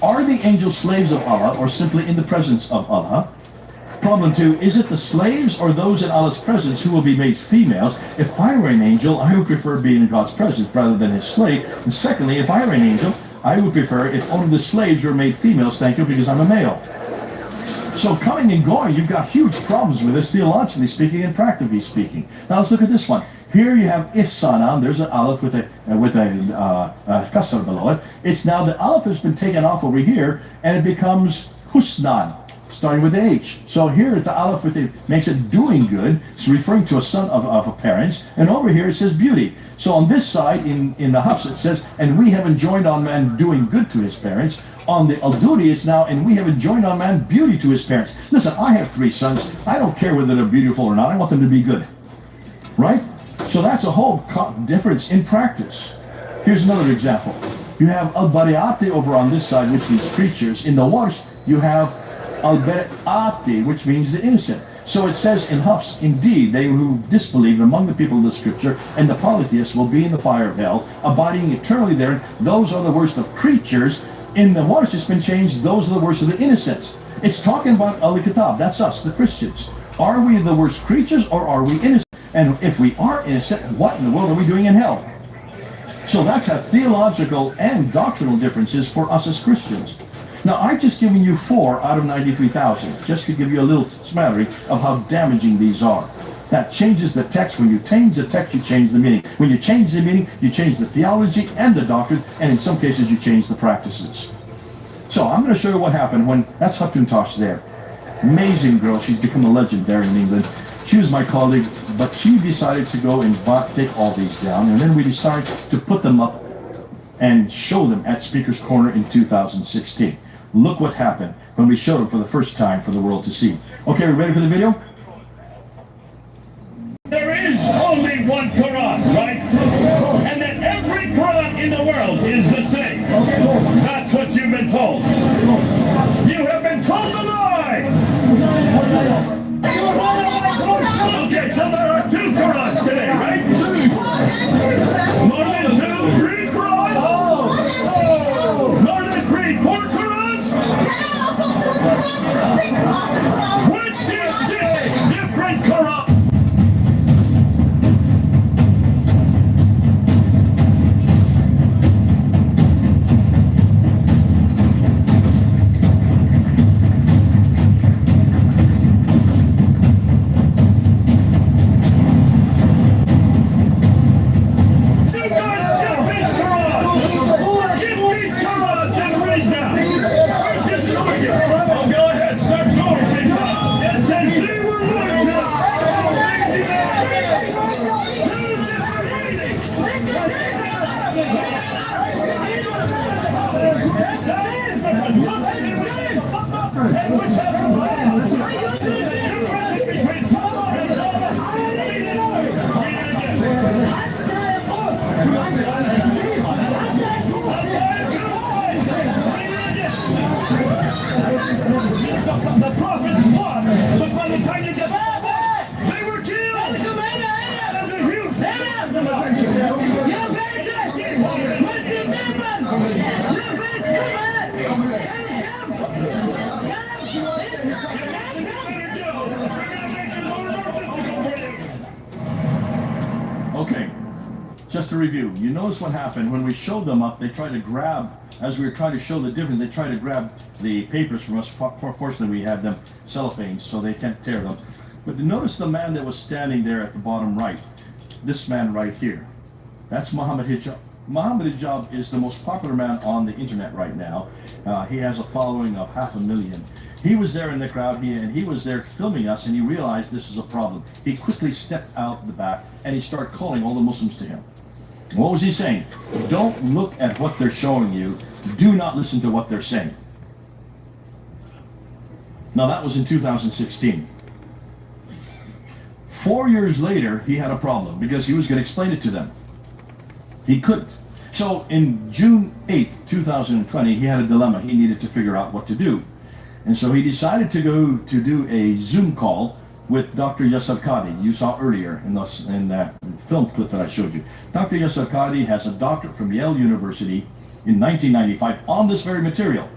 Are the angels slaves of Allah or simply in the presence of Allah? Problem two, is it the slaves or those in Allah's presence who will be made females? If I were an angel, I would prefer being in God's presence rather than his slave. And secondly, if I were an angel, I would prefer if only the slaves were made females, thank you, because I'm a male. So coming and going, you've got huge problems with this, theologically speaking and practically speaking. Now let's look at this one. Here you have ihsan, there's an aleph with a kasr below it. It's now the aleph has been taken off over here and it becomes husnan, starting with the H. So here it's the aleph with it makes it doing good. It's referring to a son of a parents. And over here it says beauty. So on this side in the Hafs it says, and we have enjoined on man doing good to his parents. On the Al-Dudi it's now, and we have enjoined on man beauty to his parents. Listen, I have 3 sons. I don't care whether they're beautiful or not. I want them to be good. Right? So that's a whole difference in practice. Here's another example. You have Al-Bari'ati over on this side, which means creatures. In the Warsh, you have Al-Bari'ati, which means the innocent. So it says in Hafs, indeed, they who disbelieve among the people of the scripture and the polytheists will be in the fire of hell, abiding eternally there. Those are the worst of creatures. In the Warsh, it's been changed, those are the worst of the innocents. It's talking about Al-Kitab, that's us, the Christians. Are we the worst creatures or are we innocent? And if we are innocent, what in the world are we doing in hell? So that's a theological and doctrinal differences for us as Christians. Now, I've just given you 4 out of 93,000, just to give you a little smattering of how damaging these are. That changes the text. When you change the text, you change the meaning. When you change the meaning, you change the theology and the doctrine, and in some cases, you change the practices. So I'm going to show you what happened when, that's Hatuntosh there. Amazing girl. She's become a legend there in England. She was my colleague, but she decided to go and take all these down, and then we decided to put them up and show them at Speaker's Corner in 2016. Look what happened when we showed them for the first time for the world to see. Okay, we ready for the video? There is only one Quran, right? And that every Quran in the world is the same. That's what you've been told. You have been told a lie! Okay, so there are 2 Qurans today, right? 2! More than 2? 3 Qurans? Oh! More than 3? 4 Qurans? 26 different Qurans! The prophets fought, but by the time you get back, they were killed! That's a huge Okay, just to review, you notice what happened when we showed them up, they tried to grab, as we were trying to show the difference, they tried to grab the papers from us. Fortunately, we had them cellophane, so they can't tear them. But notice the man that was standing there at the bottom right. This man right here. That's Muhammad Mohammed Hijab is the most popular man on the internet right now. He has a following of 500,000. He was there in the crowd, he was there filming us, and he realized this is a problem. He quickly stepped out the back and he started calling all the Muslims to him. What was he saying? Don't look at what they're showing you. Do not listen to what they're saying. Now that was in 2016. 4 years later, he had a problem because he was going to explain it to them. He couldn't. So in June 8th, 2020, he had a dilemma. He needed to figure out what to do. And so he decided to go to do a Zoom call with Dr. Yasser Qadi, you saw earlier in that film clip that I showed you. Dr. Yasser Qadi has a doctorate from Yale University in 1995 on this very material.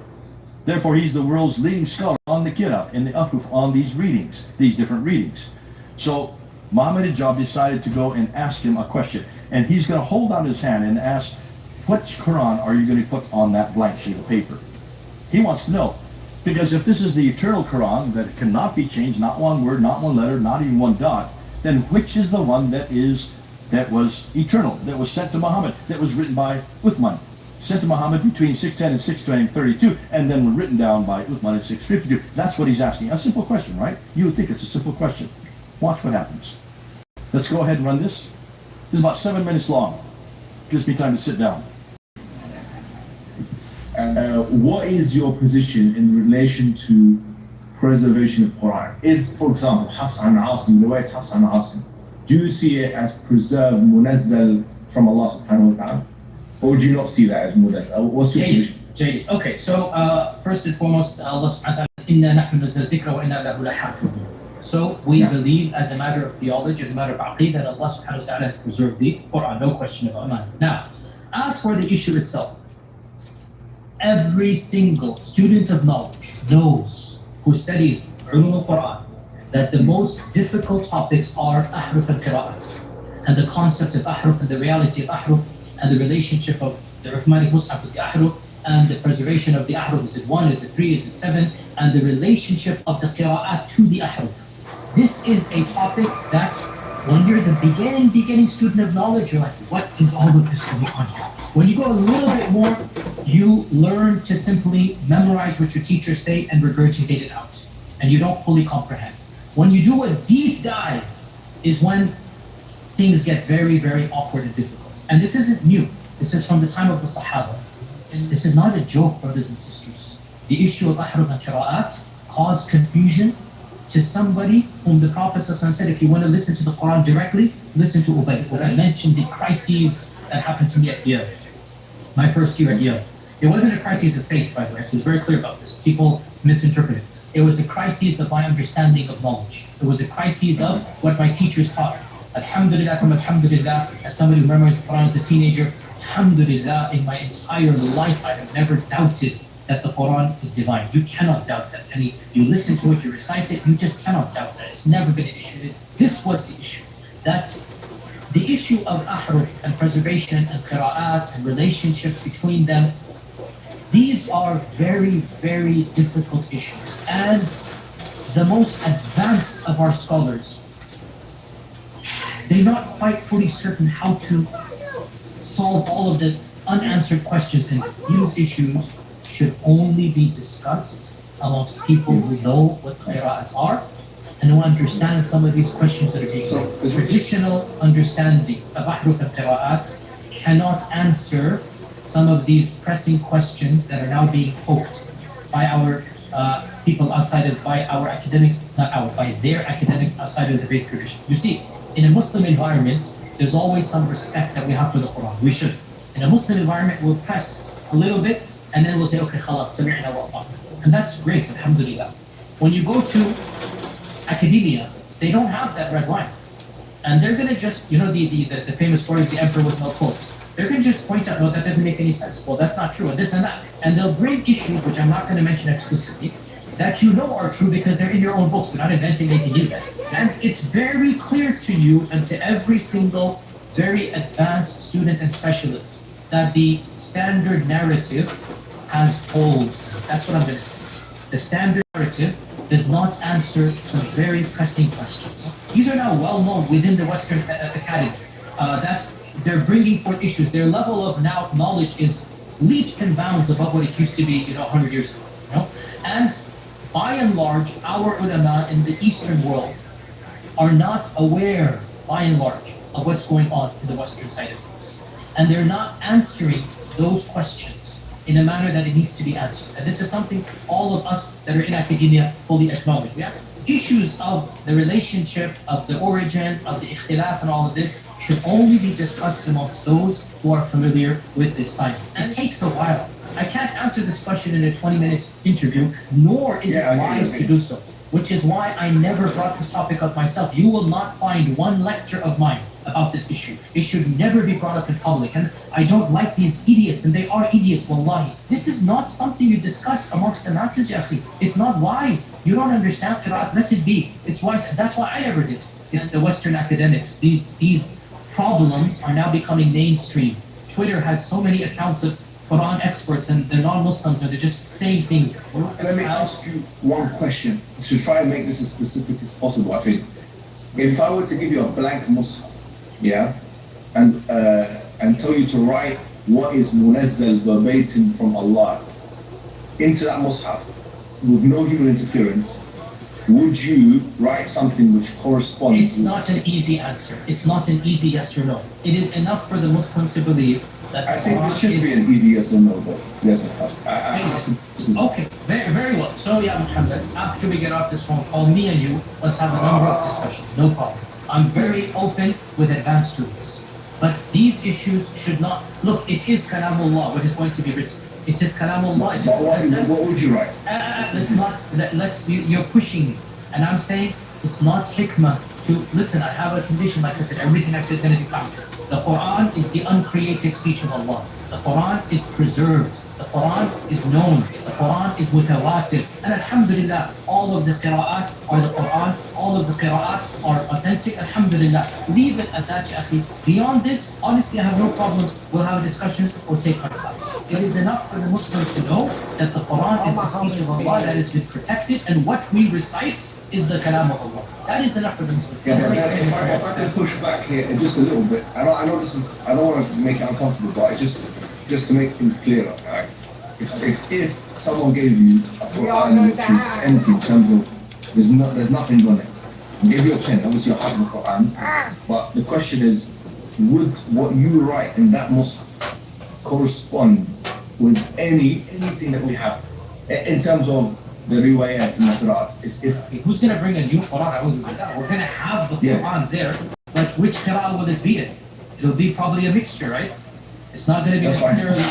Therefore, he's the world's leading scholar on the Qira and the Ahruf on these readings, these different readings. So Mohammed Hijab decided to go and ask him a question. And he's going to hold out his hand and ask, which Quran are you going to put on that blank sheet of paper? He wants to know. Because if this is the eternal Quran that cannot be changed, not one word, not one letter, not even one dot, then which is the one that was eternal, that was sent to Muhammad, that was written by Uthman, sent to Muhammad between 610 and 632, and then written down by Uthman in 652. That's what he's asking. A simple question, right? You would think it's a simple question. Watch what happens. Let's go ahead and run this. This is about 7 minutes long. Gives me time to sit down. What is your position in relation to preservation of Quran? Is, for example, Hafs an Asim, the way Hafs an Asim, do you see it as preserved, munazzal from Allah subhanahu wa ta'ala? Or do you not see that as munazzal? What's your position? Jayid. Okay, so first and foremost, Allah subhanahu wa ta'ala says, Inna nahnu nazzal dhikra wa inna lahu lahafidhun. So we believe, as a matter of theology, as a matter of aqeedah, that Allah subhanahu wa ta'ala has preserved the Quran, no question about that. Now, as for the issue itself, every single student of knowledge knows, who studies ulum al-Quran, that the most difficult topics are ahruf al-qira'at, and the concept of ahruf and the reality of ahruf, and the relationship of the Uthmanic Mus'haf with the ahruf, and the preservation of the ahruf. Is it 1, is it 3, is it 7, and the relationship of the qira'at to the ahruf. This is a topic that when you're the beginning student of knowledge, you're like, what is all of this going on here? When you go a little bit more, you learn to simply memorize what your teachers say and regurgitate it out, and you don't fully comprehend. When you do a deep dive is when things get very, very awkward and difficult. And this isn't new. This is from the time of the Sahaba. And this is not a joke, brothers and sisters. The issue of ahruf and qira'at caused confusion to somebody whom the Prophet said, if you want to listen to the Quran directly, listen to Ubay. I mentioned the crises that happened to me at Yale. My first year at Yale. It wasn't a crisis of faith, by the way, so it's very clear about this. People misinterpret it. It was a crisis of my understanding of knowledge. It was a crisis of what my teachers taught. Alhamdulillah, alhamdulillah, as somebody who memorized the Quran as a teenager, alhamdulillah, in my entire life, I have never doubted that the Quran is divine. You cannot doubt that. And you listen to it, you recite it, you just cannot doubt that. It's never been an issue. This was the issue. That the issue of ahruf and preservation and qira'at and relationships between them, these are very, very difficult issues. And the most advanced of our scholars, they're not quite fully certain how to solve all of the unanswered questions. And these issues should only be discussed amongst people who know what qira'at are and who understand some of these questions that are being raised. The traditional understandings of ahruf and qira'at cannot answer some of these pressing questions that are now being poked by our people outside of, by our academics, by their academics outside of the Greek tradition. You see, in a Muslim environment, there's always some respect that we have for the Quran. We should. In a Muslim environment, we'll press a little bit and then we'll say, okay, khalas, sami'na wa ata'na. And that's great, alhamdulillah. When you go to academia, they don't have that red line. And they're gonna just, the famous story of the emperor with no clothes. They're gonna just point out, no, that doesn't make any sense. Well, that's not true, and this and that. And they'll bring issues, which I'm not gonna mention explicitly, that you know are true because they're in your own books. They're not inventing anything new. And it's very clear to you and to every single very advanced student and specialist that the standard narrative has holes. That's what I'm gonna say. The standard narrative does not answer some very pressing questions. These are now well known within the Western Academy, that they're bringing forth issues. Their level of now knowledge is leaps and bounds above what it used to be, 100 years ago. And by and large, our ulama in the Eastern world are not aware, by and large, of what's going on in the Western side of things. And they're not answering those questions in a manner that it needs to be answered. And this is something all of us that are in academia fully acknowledge. We have issues of the relationship, of the origins, of the ikhtilaf and all of this should only be discussed amongst those who are familiar with this science. It takes a while. I can't answer this question in a 20-minute interview, nor is it wise to do so, which is why I never brought this topic up myself. You will not find one lecture of mine about this issue. It should never be brought up in public. And I don't like these idiots, and they are idiots, wallahi. This is not something you discuss amongst the masses, ya akhi. It's not wise. You don't understand Qur'an, let it be. It's wise. That's why I never did. It's the Western academics. These problems are now becoming mainstream. Twitter has so many accounts of Quran experts and the non-Muslims, and they're just saying things. And let me ask you one question to try and make this as specific as possible. I think if I were to give you a blank mushaf, and tell you to write what is munazzal verbatim from Allah into that mushaf with no human interference, would you write something which corresponds? It's not an easy answer. It's not an easy yes or no. It is enough for the Muslim to believe that I think it should be an easy yes or no, but yes or no. Okay, very, very well. So, Muhammad, after we get off this phone call, me and you, let's have a number of discussions. No problem. I'm very open with advanced students. But these issues should not... Look, it is kalamullah, what is going to be written. It is kalamullah. What would you write? You're pushing me. And I'm saying it's not hikmah to... Listen, I have a condition, like I said, everything I say is going to be counter. The Quran is the uncreated speech of Allah. The Quran is preserved. The Quran is known. The Quran is mutawatir. And alhamdulillah, all of the qira'at are the Quran. All of the qira'at are authentic. Alhamdulillah. Leave it at that, ya akhi. Beyond this, honestly, I have no problem. We'll have a discussion or take our class. It is enough for the Muslim to know that the Quran is the speech of Allah that has been protected, and what we recite is the kalam of Allah. That is enough for the Muslim. Yeah, but if I can push back here just a little bit, I know this is, I don't want to make it uncomfortable, but it's just to make things clearer. Right? If someone gave you a Quran which is empty in terms of there's nothing on it, and gave you a pen, obviously you have the Quran, but the question is, would what you write in that mushaf correspond with anything that we have in terms of the riwayat and the qira'at? Who's going to bring a new Quran? We're going to have the Quran there, but which qira'ah will it be in? It'll be probably a mixture, right? It's not going to be necessarily...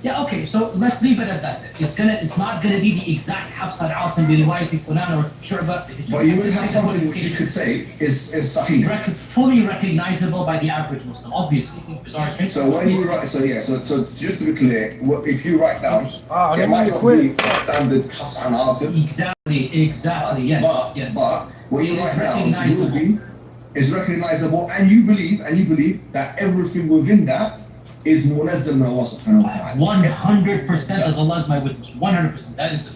Yeah, okay, so let's leave it at that. It's not going to be the exact Hafs al-Asim bi riwayati fulan or Shu'ba. But you would have something which you could say is sahih. Fully recognizable by the average Muslim, obviously. So when you write, so just to be clear, if you write down, it might not be standard Hafs al-Asim. Exactly, yes. But what you write down is recognizable, and you believe that everything within that is munazzal min Allah subhanahu wa ta'ala. 100% as Allah is my witness. 100%. That is it.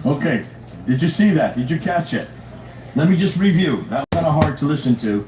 Okay. Did you see that? Did you catch it? Let me just review. That was kind of hard to listen to.